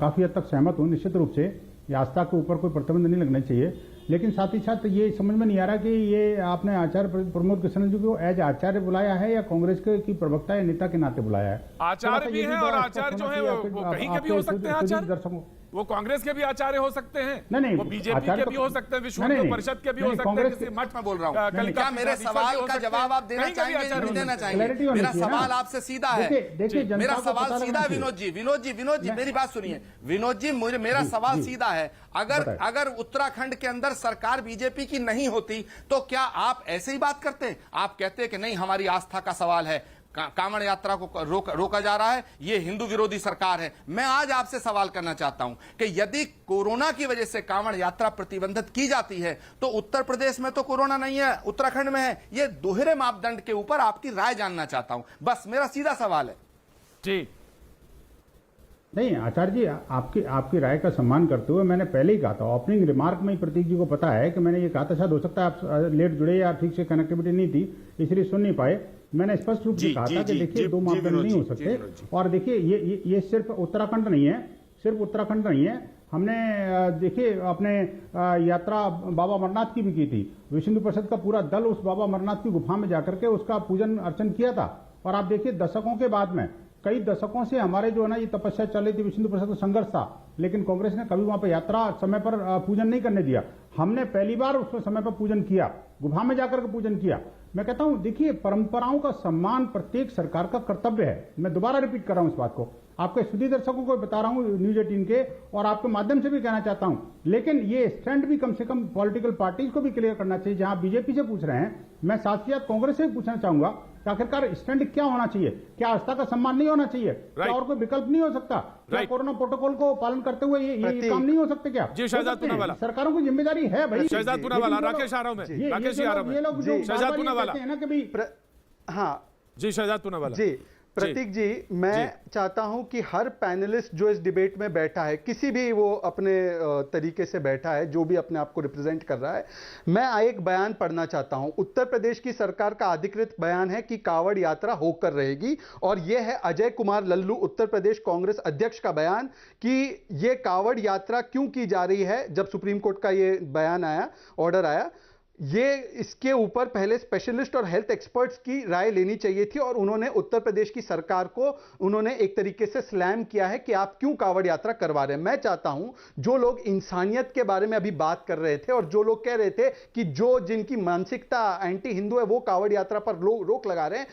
Speaker 5: काफी हद तक सहमत हूं। निश्चित रूप से ये आस्था के ऊपर कोई प्रतिबंध नहीं लगना चाहिए, लेकिन साथ ही साथ ये समझ में नहीं आ रहा कि ये आपने आचार्य प्रमोद कृष्ण जी को एज आचार्य बुलाया है या कांग्रेस की प्रवक्ता या नेता के नाते बुलाया है।
Speaker 1: आचार्य भी है और आचार्य जो है वो कहीं के भी हो सकते हैं। आचार्य दर्शकों, वो कांग्रेस के भी आचार्य हो सकते हैं,
Speaker 5: नहीं,
Speaker 1: वो बीजेपी के भी हो सकते हैं, विश्व हिंदू परिषद के भी हो सकते हैं, किसी मठ में बोल रहा हूं।
Speaker 11: क्या मेरे सवाल का जवाब आप देना चाहेंगे या नहीं देना चाहेंगे? मेरा सवाल आपसे सीधा है, मेरा सवाल सीधा है। विनोद जी मेरी बात सुनिए। विनोद जी, मेरा सवाल सीधा है। अगर उत्तराखंड के अंदर सरकार बीजेपी की नहीं होती तो क्या आप ऐसे ही बात करते? आप कहते कि नहीं, हमारी आस्था का सवाल है, कांवड़ यात्रा को रोका जा रहा है, ये हिंदू विरोधी सरकार है। मैं आज आपसे सवाल करना चाहता हूं कि यदि कोरोना की वजह से कांवड़ यात्रा प्रतिबंधित की जाती है तो उत्तर प्रदेश में तो कोरोना नहीं है, उत्तराखंड में है। ये दोहरे मापदंड के ऊपर आपकी राय जानना चाहता हूं, बस मेरा सीधा सवाल है।
Speaker 1: जी
Speaker 5: नहीं आचार्य जी, आपकी राय का सम्मान करते हुए मैंने पहले ही कहा था, ओपनिंग रिमार्क में ही प्रतीक जी को पता है कि मैंने ये कहा था, शायद हो सकता है आप लेट जुड़े या ठीक से कनेक्टिविटी नहीं थी इसलिए सुन नहीं पाए। मैंने स्पष्ट रूप से कहा था कि देखिए दो मापदंड नहीं हो सकते। और देखिए ये सिर्फ उत्तराखंड नहीं है, हमने देखिए अपने यात्रा बाबा अमरनाथ की भी की थी। विश्व हिंदू परिषद का पूरा दल उस बाबा अमरनाथ की गुफा में जाकर के उसका पूजन अर्चन किया था। और आप देखिए दशकों के बाद में, कई दशकों से हमारे जो है ना ये तपस्या चल रही थी, विश्व हिंदू परिषद का संघर्ष था, लेकिन कांग्रेस ने कभी वहां पर यात्रा समय पर पूजन नहीं करने दिया। हमने पहली बार उसमें समय पर पूजन किया, गुफा में जाकर के पूजन किया। मैं कहता हूं देखिए, परंपराओं का सम्मान प्रत्येक सरकार का कर्तव्य है। मैं दोबारा रिपीट कर रहा हूं इस बात को, आपके सुधी दर्शकों को बता रहा हूं न्यूज 18 के, और आपके माध्यम से भी कहना चाहता हूं। लेकिन ये स्टैंड भी कम से कम पॉलिटिकल पार्टीज को भी क्लियर करना चाहिए। जहां बीजेपी से पूछ रहे हैं, मैं साथ ही साथ कांग्रेस से भी पूछना चाहूंगा कि आखिरकार स्टैंड क्या होना चाहिए? क्या आस्था का सम्मान नहीं होना चाहिए? क्या और कोई विकल्प नहीं हो सकता? क्या कोरोना प्रोटोकॉल को पालन करते हुए ये काम नहीं हो सकते? क्या
Speaker 1: जी शहजाद पूनावाला,
Speaker 5: सरकारों की जिम्मेदारी है भाई।
Speaker 1: शहजाद पूनावाला, राकेश आ रहा हूं मैं, राकेश आ रहा हूं,
Speaker 5: ये लोग जो
Speaker 1: शहजाद पूनावाला,
Speaker 5: है ना कि भाई,
Speaker 9: हाँ
Speaker 1: जी शहजाद पूनावाला
Speaker 9: जी। प्रतीक जी, मैं चाहता हूं कि हर पैनलिस्ट जो इस डिबेट में बैठा है, किसी भी वो अपने तरीके से बैठा है, जो भी अपने आप को रिप्रेजेंट कर रहा है, मैं एक बयान पढ़ना चाहता हूं। उत्तर प्रदेश की सरकार का अधिकृत बयान है कि कांवड़ यात्रा होकर रहेगी, और यह है अजय कुमार लल्लू, उत्तर प्रदेश कांग्रेस अध्यक्ष का बयान कि यह कांवड़ यात्रा क्यों की जा रही है। जब सुप्रीम कोर्ट का यह बयान आया, ऑर्डर आया, ये इसके ऊपर पहले स्पेशलिस्ट और हेल्थ एक्सपर्ट्स की राय लेनी चाहिए थी और उन्होंने उत्तर प्रदेश की सरकार को उन्होंने एक तरीके से स्लैम किया है कि आप क्यों कांवड़ यात्रा करवा रहे हैं। मैं चाहता हूं जो लोग इंसानियत के बारे में अभी बात कर रहे थे और जो लोग कह रहे थे कि जो जिनकी मानसिकता एंटी हिंदू है वो कांवड़ यात्रा पर रोक लगा रहे हैं,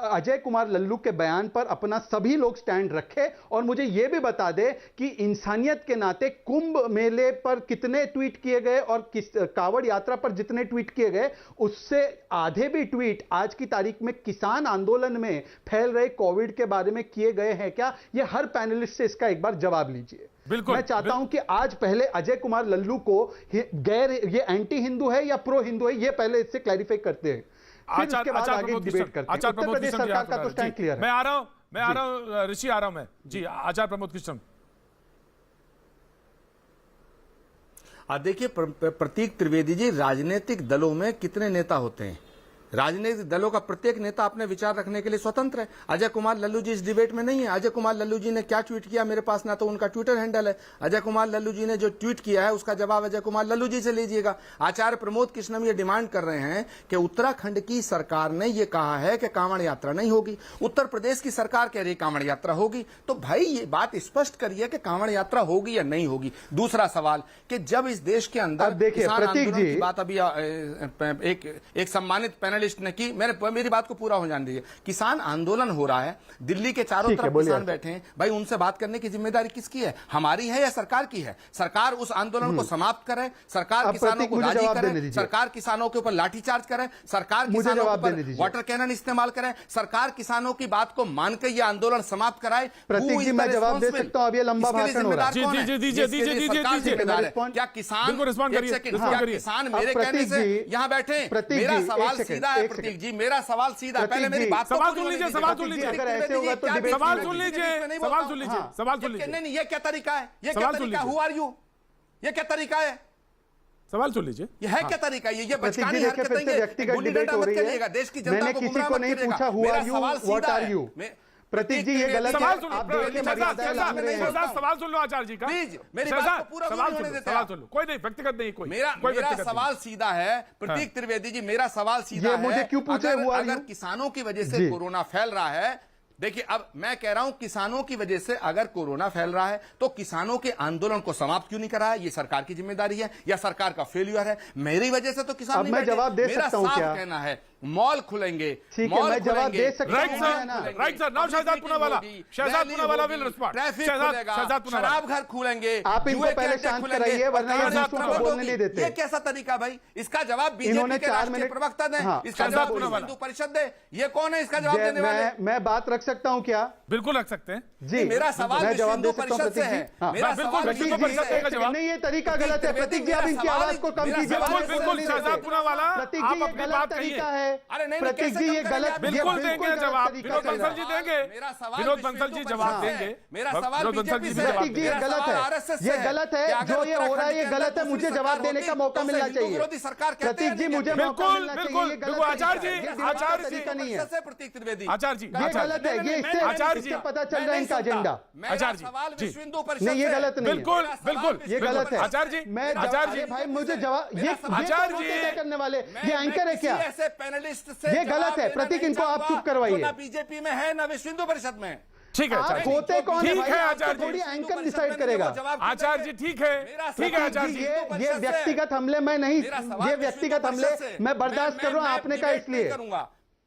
Speaker 9: अजय कुमार लल्लू के बयान पर अपना सभी लोग स्टैंड रखे और मुझे यह भी बता दे कि इंसानियत के नाते कुंभ मेले पर कितने ट्वीट किए गए और किस कांवड़ यात्रा पर जितने ट्वीट किए गए उससे आधे भी ट्वीट आज की तारीख में किसान आंदोलन में फैल रहे कोविड के बारे में किए गए हैं क्या? ये हर पैनलिस्ट से इसका एक बार जवाब लीजिए।
Speaker 1: बिल्कुल,
Speaker 9: मैं चाहता हूं कि आज पहले अजय कुमार लल्लू को गैर ये एंटी हिंदू है या प्रो हिंदू है ये पहले इससे क्लैरिफाई करते हैं, फिर उसके बाद आगे डिबेट करते हैं। उत्तर प्रदेश सरकार का तो स्टैंड क्लियर है।
Speaker 1: मैं आ रहा हूं ऋषि, आ रहा हूं मैं जी। आचार्य प्रमोद कृष्ण,
Speaker 11: देखिए प्रतीक त्रिवेदी जी, राजनीतिक दलों में कितने नेता होते हैं? राजनीतिक दलों का प्रत्येक नेता अपने विचार रखने के लिए स्वतंत्र है। अजय कुमार लल्लू जी इस डिबेट में नहीं है। अजय कुमार लल्लू जी ने क्या ट्वीट किया मेरे पास ना तो उनका ट्विटर हैंडल है। अजय कुमार लल्लू जी ने जो ट्वीट किया है उसका जवाब अजय कुमार लल्लू जी से लीजिएगा। आचार्य प्रमोद कृष्णम ये डिमांड कर रहे हैं कि उत्तराखंड की सरकार ने यह कहा है कि कांवड़ यात्रा नहीं होगी, उत्तर प्रदेश की सरकार कह रही है कांवड़ यात्रा होगी। तो भाई ये बात स्पष्ट करिए कि कांवड़ यात्रा होगी या नहीं होगी। दूसरा सवाल कि जब इस देश के अंदर किसान आंदोलन की बात अभी एक सम्मानित पैनलिस्ट ने की, मेरी बात को पूरा हो जाने दीजिए। किसान आंदोलन हो रहा है, दिल्ली के चारों तरफ किसान बैठे हैं, भाई उनसे बात करने की जिम्मेदारी किसकी है? हमारी है या सरकार की है? सरकार उस आंदोलन को समाप्त करे, सरकार किसानों को राजी करे, सरकार किसानों के ऊपर लाठीचार्ज करे, सरकार किसानों के ऊपर वाटर कैनन इस्तेमाल करे, सरकार किसानों की बात को मानकर यह आंदोलन समाप्त कराए।
Speaker 9: प्रतीक जी मैं जवाब दे सकता हूं, अब ये लंबा भाषण हो रहा
Speaker 11: है। क्या किसान मेरे कहने से यहां बैठे? मेरा सवाल सीधा है प्रतीक जी, मेरा सवाल सीधा, पहले मेरी बात
Speaker 1: सवाल सुन लीजिए, सवाल सुन लीजिए, सवाल सुन लीजिए, सवाल सुन लीजिए, सवाल सुन लीजिए।
Speaker 11: नहीं, ये क्या तरीका है? ये क्या तरीका? Who are you? ये क्या तरीका है?
Speaker 1: सवाल सुन लीजिए।
Speaker 11: ये है क्या तरीका? ये बचकानी हरकतें हैं,
Speaker 9: व्यक्तिगत डिबेट हो रही है।
Speaker 11: देश की जनता को
Speaker 9: किसी को नहीं पूछा who are you, what are you. Prateek ji ये गलत है।
Speaker 1: आप देखिए सवाल सुन लो आचार्य जी का,
Speaker 11: प्लीज मेरी बात को पूरा होने देते हैं।
Speaker 1: सवाल सुन लो, कोई नहीं व्यक्तिगत नहीं, कोई
Speaker 11: मेरा सवाल सीधा है प्रतीक त्रिवेदी जी, मेरा सवाल सीधा है।
Speaker 9: मुझे क्यों पूछे हुआ?
Speaker 11: अगर किसानों की वजह से कोरोना फैल रहा है, देखिए अब मैं कह रहा हूं किसानों की वजह से अगर कोरोना फैल रहा है तो किसानों के आंदोलन को समाप्त क्यों नहीं कराया? ये सरकार की जिम्मेदारी है या सरकार का फेलियर है? मेरी वजह से तो किसान नहीं बैठे।
Speaker 9: जवाब दे सकता हूं क्या?
Speaker 11: कहना है मॉल खुलेंगे,
Speaker 9: मैं जवाब दे सकता हूं।
Speaker 1: Right sir, now Shehzad Poonawalla, Shehzad Poonawalla will respond.
Speaker 11: Traffic खुलेगा, शराब घर खुलेंगे,
Speaker 9: आप इनको पहले शांत कराइए वरना ये दूसरों को बोलने नहीं देते।
Speaker 11: ये कैसा तरीका भाई? इसका जवाब बीजेपी के राष्ट्रीय प्रवक्ता दें, इसका जवाब हिंदू परिषद दे। ये कौन है इसका जवाब देने वाले?
Speaker 9: मैं बात रख सकता हूं क्या?
Speaker 1: बिल्कुल रख सकते हैं
Speaker 9: जी।
Speaker 11: मेरा सवाल हिंदू परिषद से है। मेरा सवाल
Speaker 9: नहीं, ये तरीका गलत है। प्रतीक जी आप इनकी आवाज को कम कीजिए।
Speaker 1: बिल्कुल शहजाद पूनावाला,
Speaker 9: प्रतीक जी ये गलत तरीका है। प्रतीक जी ये गलत,
Speaker 1: बिल्कुल देंगे जवाब। विनोद बंसल जी देंगे, विनोद बंसल जी जवाब देंगे।
Speaker 11: मेरा सवाल
Speaker 9: प्रतीक जी ये गलत है, ये गलत है, जो ये हो रहा है ये गलत है। मुझे जवाब देने का मौका मिलना चाहिए। प्रतीक जी मुझे मौका मिलना चाहिए।
Speaker 1: बिल्कुल आचार्य जी
Speaker 11: तरीका नहीं है। प्रतीक त्रिवेदी
Speaker 1: आचार्य जी
Speaker 9: ये गलत है, ये इससे पता चल रहा है इनका एजेंडा।
Speaker 1: आचार्य जी
Speaker 9: नहीं ये गलत नहीं,
Speaker 1: बिल्कुल बिल्कुल
Speaker 9: ये गलत है।
Speaker 1: आचार्य जी,
Speaker 9: मैं आचार्य जी भाई मुझे जवाब, ये
Speaker 1: आचार्य जी
Speaker 9: करने वाले ये एंकर है क्या?
Speaker 11: ऐसे पैनलिस्ट से
Speaker 9: ये गलत है। प्रतीक इनको आप चुप करवाइए।
Speaker 11: ना बीजेपी में है ना विश्व हिंदू परिषद में।
Speaker 1: ठीक है
Speaker 9: आप होते कौन है?
Speaker 1: ठीक है आचार्य
Speaker 9: थोड़ी
Speaker 1: जी,
Speaker 9: एंकर डिसाइड करेगा।
Speaker 1: आचार्य जी ठीक है, ठीक है आचार्य जी।
Speaker 9: ये व्यक्तिगत हमले मैं नहीं, ये व्यक्तिगत हमले मैं बर्दाश्त कर रहा हूं आपने कहा इसलिए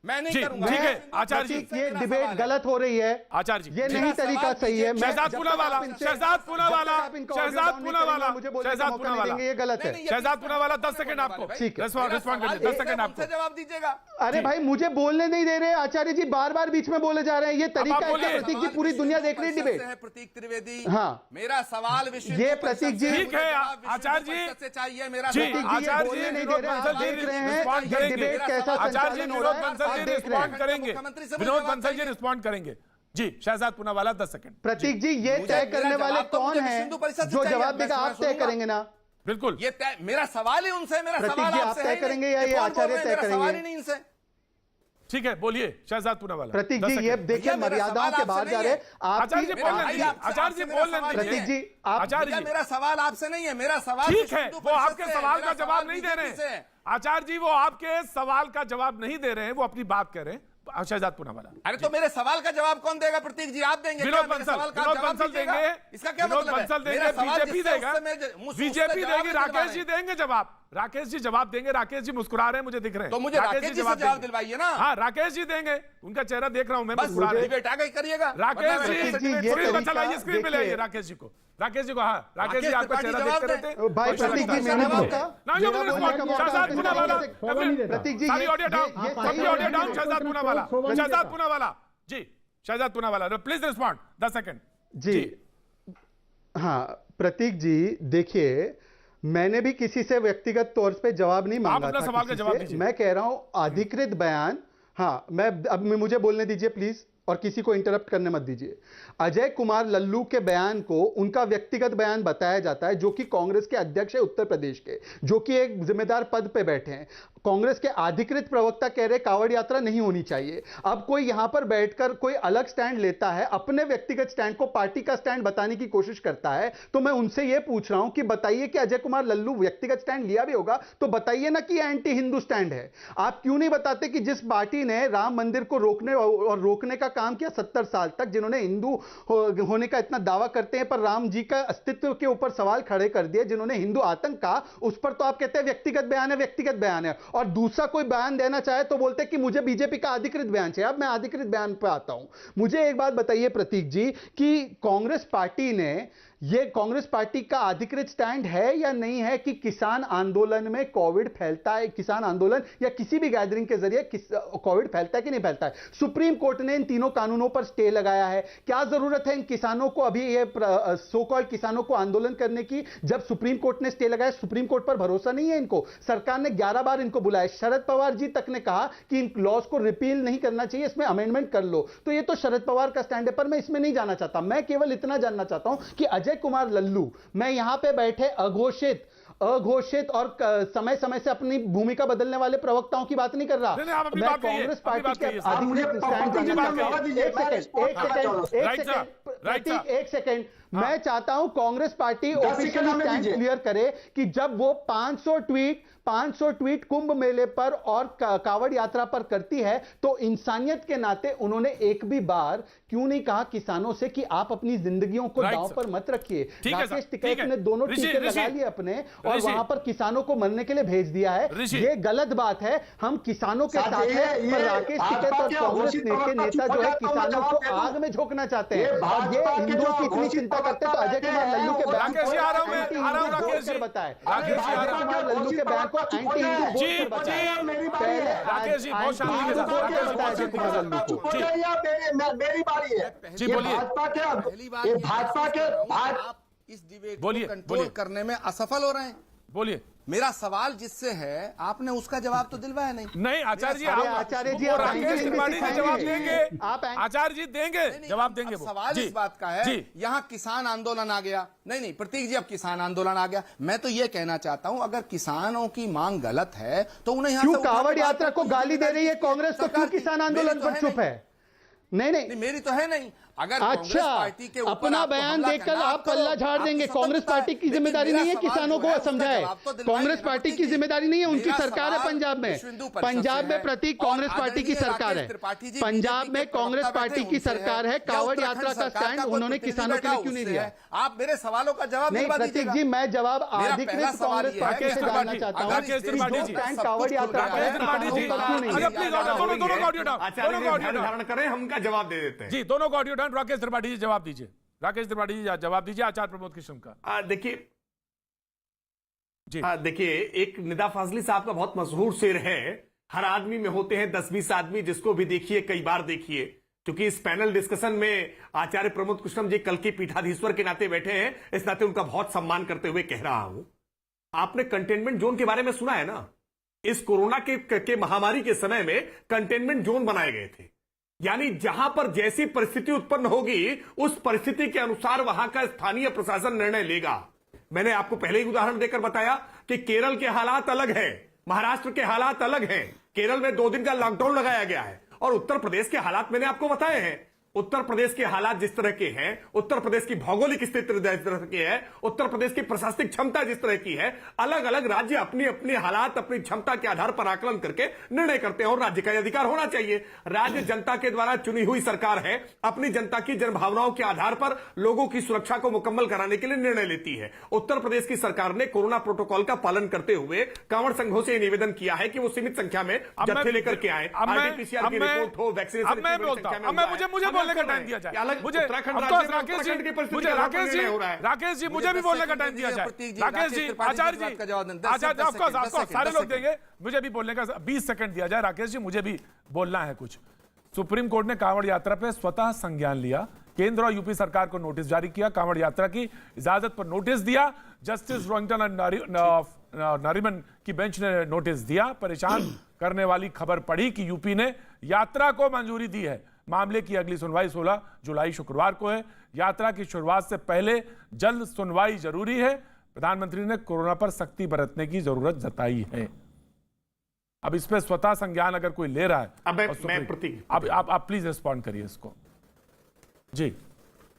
Speaker 11: मैं नहीं करूंगा।
Speaker 1: ठीक है आचार्य जी,
Speaker 9: ये डिबेट गलत हो रही है
Speaker 1: आचार्य जी।
Speaker 9: ये नहीं तरीका सही है।
Speaker 1: शहजाद पूनावाला, शहजाद पूनावाला, शहजाद पूनावाला, शहजाद पूनावाला,
Speaker 9: ये गलत है।
Speaker 1: शहजाद पूनावाला 10 सेकंड आपको रिस्पॉन्ड कर 10 सेकंड आपको
Speaker 11: जवाब दीजिएगा।
Speaker 9: अरे भाई मुझे बोलने नहीं दे रहे आचार्य जी, बार बार बीच में बोले जा रहे हैं। ये तरीका है क्या? प्रतीक जी पूरी दुनिया देख रही डिबेट।
Speaker 11: प्रतीक त्रिवेदी,
Speaker 9: हाँ
Speaker 11: मेरा सवाल विश्व
Speaker 9: ये प्रतीक जी
Speaker 1: ठीक है आचार्य जी
Speaker 11: से चाहिए। मेरा
Speaker 1: आचार्य जी
Speaker 9: नहीं दे रहे, आप देख रहे हैं ये डिबेट कैसा संचालन हो रहा है, आप देख रहे हैं।
Speaker 1: विनोद बंसल जी रिस्पॉन्ड करेंगे जी। शहजाद पूनावाला 10 सेकंड।
Speaker 9: प्रतीक जी ये तय करने वाले कौन हैं जो जवाब देगा? आप तय करेंगे ना?
Speaker 1: बिल्कुल
Speaker 11: ये मेरा सवाल ही उनसे, मेरा सवाल
Speaker 9: जी आप तय करेंगे या ये आचार्य तय
Speaker 11: सवाल ही
Speaker 9: करेंगे?
Speaker 11: नहीं इनसे।
Speaker 1: ठीक है बोलिए शहजाद पूनावाला।
Speaker 9: प्रतीक जी ये देखिए मर्यादाओं के बाहर जा रहे।
Speaker 1: आचार्य जी बोल लेंगे, आचार्य जी बोल लेंगे।
Speaker 9: प्रतीक जी आप
Speaker 1: आचार्य जी
Speaker 11: मेरा सवाल आपसे नहीं है, मेरा सवाल
Speaker 1: ठीक है, वो आपके सवाल का जवाब नहीं दे रहे हैं। आचार्य जी वो आपके सवाल का जवाब नहीं दे रहे हैं, वो अपनी बात कर रहे हैं। शहजाद पूनावाला,
Speaker 11: अरे तो मेरे सवाल का जवाब कौन देगा प्रतीक जी? आप देंगे?
Speaker 1: विनोद बंसल देंगे,
Speaker 11: इसका क्या मतलब है?
Speaker 1: बीजेपी देगा, बीजेपी देगी, राकेश जी देंगे जवाब, राकेश जी जवाब देंगे। राकेश जी मुस्कुरा रहे हैं, मुझे दिख रहे हैं।
Speaker 11: तो मुझे राकेश जी से जवाब दिलवाइए ना।
Speaker 1: हाँ राकेश जी देंगे, उनका चेहरा देख रहा हूं मैं,
Speaker 11: बस डिबेट आगे करिएगा।
Speaker 1: राकेश जी स्क्रीन पे लाइए राकेश जी को, राकेश जी को। हाँ राकेश जी आपका चेहरा देख रहे थे
Speaker 9: भाई प्रतीक जी मैंने
Speaker 1: शहजाद पूनावाला,
Speaker 9: प्रतीक जी
Speaker 1: सारी ऑडियो डाउन, सबकी audio down. Shehzad Poonawalla, Shehzad Poonawalla ji, Shehzad Poonawalla please respond 10 second
Speaker 9: ji. हाँ प्रतीक जी देखिए, मैंने भी किसी से व्यक्तिगत तौर पे जवाब नहीं मांगा
Speaker 1: अपना
Speaker 9: था
Speaker 1: सवाल का
Speaker 9: किसी
Speaker 1: जवाब
Speaker 9: से।
Speaker 1: दीजिए।
Speaker 9: मैं कह रहा हूं अधिकृत बयान, हाँ अब मुझे बोलने दीजिए प्लीज, और किसी को इंटरप्ट करने मत दीजिए। अजय कुमार लल्लू के बयान को उनका व्यक्तिगत बयान बताया जाता है, जो कि कांग्रेस के अध्यक्ष है उत्तर प्रदेश के, जो कि एक जिम्मेदार पद पे बैठे हैं। कांग्रेस के अधिकृत प्रवक्ता कह रहे कांवड़ यात्रा नहीं होनी चाहिए। अब कोई यहां पर बैठकर कोई अलग स्टैंड लेता है, अपने व्यक्तिगत स्टैंड को पार्टी का स्टैंड बताने की कोशिश करता है, तो मैं उनसे यह पूछ रहा हूं कि बताइए कि अजय कुमार लल्लू व्यक्तिगत स्टैंड लिया भी होगा तो बताइए ना कि एंटी हिंदू स्टैंड है। आप क्यों नहीं बताते कि जिस पार्टी ने राम मंदिर को रोकने का काम किया 70 साल तक, जिन्होंने हिंदू होने का इतना दावा करते हैं पर राम जी का अस्तित्व के ऊपर सवाल खड़े कर दिए, जिन्होंने हिंदू आतंक का, उस पर तो आप कहते हैं व्यक्तिगत बयान है, व्यक्तिगत बयान है। और दूसरा कोई बयान देना चाहे तो बोलते हैं कि मुझे बीजेपी का अधिकृत बयान चाहिए। अब मैं अधिकृत बयान पर आता हूं। मुझे एक बात बताइए प्रतीक जी कि कांग्रेस पार्टी ने, ये कांग्रेस पार्टी का अधिकृत स्टैंड है या नहीं है कि किसान आंदोलन में कोविड फैलता है, किसान आंदोलन या किसी भी गैदरिंग के जरिए कोविड फैलता है कि नहीं फैलता है? सुप्रीम कोर्ट ने इन तीनों कानूनों पर स्टे लगाया है। क्या जरूरत है इन किसानों को, अभी ये सो कॉल्ड किसानों को आंदोलन करने की, जब सुप्रीम कोर्ट ने स्टे लगाया? सुप्रीम कोर्ट पर भरोसा नहीं है इनको? सरकार ने 11 बार इनको बुलाया, शरद पवार जी तक ने कहा कि इन लॉज को रिपील नहीं करना चाहिए, इसमें अमेंडमेंट कर लो। तो ये तो शरद पवार का स्टैंड है, पर मैं इसमें नहीं जाना चाहता। मैं केवल इतना जानना चाहता हूं कि अजय कुमार लल्लू, मैं यहां पे बैठे अघोषित और समय समय से अपनी भूमिका बदलने वाले प्रवक्ताओं की बात नहीं कर रहा। मैं कांग्रेस पार्टी के एक सेकेंड, मैं चाहता हूं Congress party officially stand clear करे कि जब वो 500 ट्वीट कुंभ मेले पर और कावड़ यात्रा पर करती है, तो इंसानियत के नाते उन्होंने एक भी बार क्यों नहीं कहा किसानों से कि आप अपनी जिंदगियों को दांव पर मत रखिए? राकेश टिकैत ने दोनों टीके लगा लिए अपने और वहां पर किसानों को मरने के लिए भेज दिया है। ये गलत बात है। हम किसानों के साथ हैं, पर राकेश टिकैत और कांग्रेस के नेता जो है किसानों को आग में झोंकना चाहते हैं। और ये हिंदुओं की इतनी चिंता करते हैं तो अजय कुमार लल्लू के बयान को बताए, अजय कुमार लल्लू के बयान को एंटी हिंदू पहले राकेश जी बहुत शांति के साथ अजय कुमार लल्लू को
Speaker 10: मेरी बारी है जी, बोलिए। भाजपा के
Speaker 11: इस डिबेट को कंट्रोल करने में असफल हो रहे हैं।
Speaker 1: बोलिए।
Speaker 11: मेरा सवाल जिससे है आपने उसका जवाब तो दिलवाया नहीं।
Speaker 1: नहीं आचार्य जी राकेश त्रिपाठी जी जवाब देंगे, आचार्य जी देंगे जवाब देंगे।
Speaker 11: सवाल इस बात का है, यहाँ किसान आंदोलन आ गया। नहीं प्रतीक जी, अब किसान आंदोलन आ गया। मैं तो ये कहना चाहता हूं, अगर किसानों की मांग गलत है तो उन्हें यहाँ
Speaker 9: क्यों कावड़ यात्रा को गाली दे रही है कांग्रेस? तो क्यों किसान आंदोलन पर चुप है? नहीं
Speaker 11: मेरी तो है नहीं। अगर
Speaker 9: अच्छा,
Speaker 11: पार्टी के
Speaker 9: अपना बयान देखकर आप पल्ला झाड़ देंगे। कांग्रेस पार्टी की जिम्मेदारी नहीं है किसानों को समझाए। कांग्रेस पार्टी की जिम्मेदारी नहीं है, उनकी सरकार है पंजाब में। पंजाब में प्रतीक कांग्रेस पार्टी की सरकार है। पंजाब में कांग्रेस पार्टी की सरकार है। कावड़ यात्रा का स्टैंड उन्होंने किसानों के लिए क्यों नहीं दिया?
Speaker 11: आप मेरे सवालों का जवाब
Speaker 9: नहीं प्रतीक जी, मैं जवाब अधिकृत कांग्रेस पार्टी से जानना चाहता हूँ। कावड़ यात्रा
Speaker 7: धारण करें, हम का जवाब दे देते हैं
Speaker 1: जी। दोनों का ऑडियो डाउन। राकेश त्रिपाठी जी जवाब दीजिए। राकेश त्रिपाठी जी जवाब दीजिए आचार्य प्रमोद कृष्ण का।
Speaker 7: देखिए एक निदा फाजली साहब का बहुत मशहूर शेर है, हर आदमी में होते हैं 10-20 आदमी, जिसको भी देखिए कई बार देखिए। क्योंकि इस पैनल डिस्कशन में आचार्य प्रमोद कृष्ण जी कल की पीठाधीश्वर के नाते बैठे हैं, इस नाते उनका बहुत सम्मान करते हुए कह रहा हूं, आपने कंटेनमेंट जोन के बारे में सुना है ना? इस कोरोना के महामारी के समय में कंटेनमेंट जोन बनाए गए थे, यानी जहां पर जैसी परिस्थिति उत्पन्न होगी उस परिस्थिति के अनुसार वहां का स्थानीय प्रशासन निर्णय लेगा। मैंने आपको पहले ही उदाहरण देकर बताया कि केरल के हालात अलग हैं, महाराष्ट्र के हालात अलग हैं। केरल में 2 दिन का लॉकडाउन लगाया गया है और उत्तर प्रदेश के हालात मैंने आपको बताए हैं। उत्तर प्रदेश के हालात जिस तरह के हैं, उत्तर प्रदेश की भौगोलिक स्थिति जिस तरह की है, उत्तर प्रदेश की प्रशासनिक क्षमता जिस तरह की है, अलग अलग राज्य अपनी अपनी हालात अपनी क्षमता के आधार पर आकलन करके निर्णय करते हैं और राज्य का अधिकार होना चाहिए। राज्य जनता के द्वारा चुनी हुई सरकार है, अपनी जनता की जनभावनाओं के आधार पर लोगों की सुरक्षा को मुकम्मल कराने के लिए निर्णय लेती है। उत्तर प्रदेश की सरकार ने कोरोना प्रोटोकॉल का पालन करते हुए कांवड़ संघों से निवेदन किया है कि वो सीमित संख्या में जत्थे लेकर के आए, आरटीपीसीआर की रिपोर्ट हो, वैक्सीनेशन
Speaker 1: मुझे बोलने का टाइम दिया जाए। मुझे राकेश जी मुझे भी बोलने का टाइम दिया जाए। राकेश जी, आचार्य जी, सारे लोग देंगे, मुझे भी बोलने का 20 सेकंड दिया जाए। राकेश जी मुझे भी बोलना है कुछ। सुप्रीम कोर्ट ने कांवड़ यात्रा पे स्वतः संज्ञान लिया, केंद्र और यूपी सरकार को नोटिस जारी किया, कांवड़ यात्रा की इजाजत पर नोटिस दिया। जस्टिस रोहिंटन और नारिमन की बेंच ने नोटिस दिया। परेशान करने वाली खबर पड़ी कि यूपी ने यात्रा को मंजूरी दी है। मामले की अगली सुनवाई 16 जुलाई शुक्रवार को है। यात्रा की शुरुआत से पहले जल्द सुनवाई जरूरी है। प्रधानमंत्री ने कोरोना पर सख्ती बरतने की जरूरत जताई है। अब इस पे स्वतः संज्ञान अगर कोई ले रहा है, अब आप प्लीज रिस्पॉन्ड करिए इसको। जी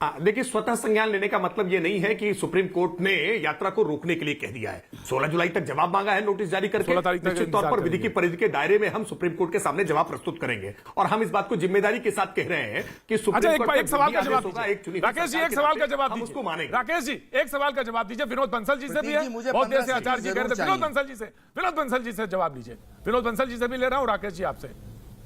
Speaker 7: देखिए, स्वतः संज्ञान लेने का मतलब यह नहीं है कि सुप्रीम कोर्ट ने यात्रा को रोकने के लिए कह दिया है। 16 जुलाई तक जवाब मांगा है नोटिस जारी करके। निश्चित तौर पर विधि की परिधि के दायरे में हम सुप्रीम कोर्ट के सामने जवाब प्रस्तुत करेंगे और हम इस बात को जिम्मेदारी के साथ कह रहे हैं कि सुप्रीम कोर्ट
Speaker 1: एक सवाल का जवाब दीजिए। राकेश जी एक सवाल का जवाब दीजिए।
Speaker 7: उसको मानेंगे।
Speaker 1: राकेश जी एक सवाल का जवाब दीजिए। विनोद बंसल जी से भी है, बहुत देर से आचार्य जी कह रहे थे। विनोद बंसल जी से जवाब लीजिए। विनोद बंसल जी से भी ले रहा हूं, राकेश जी आपसे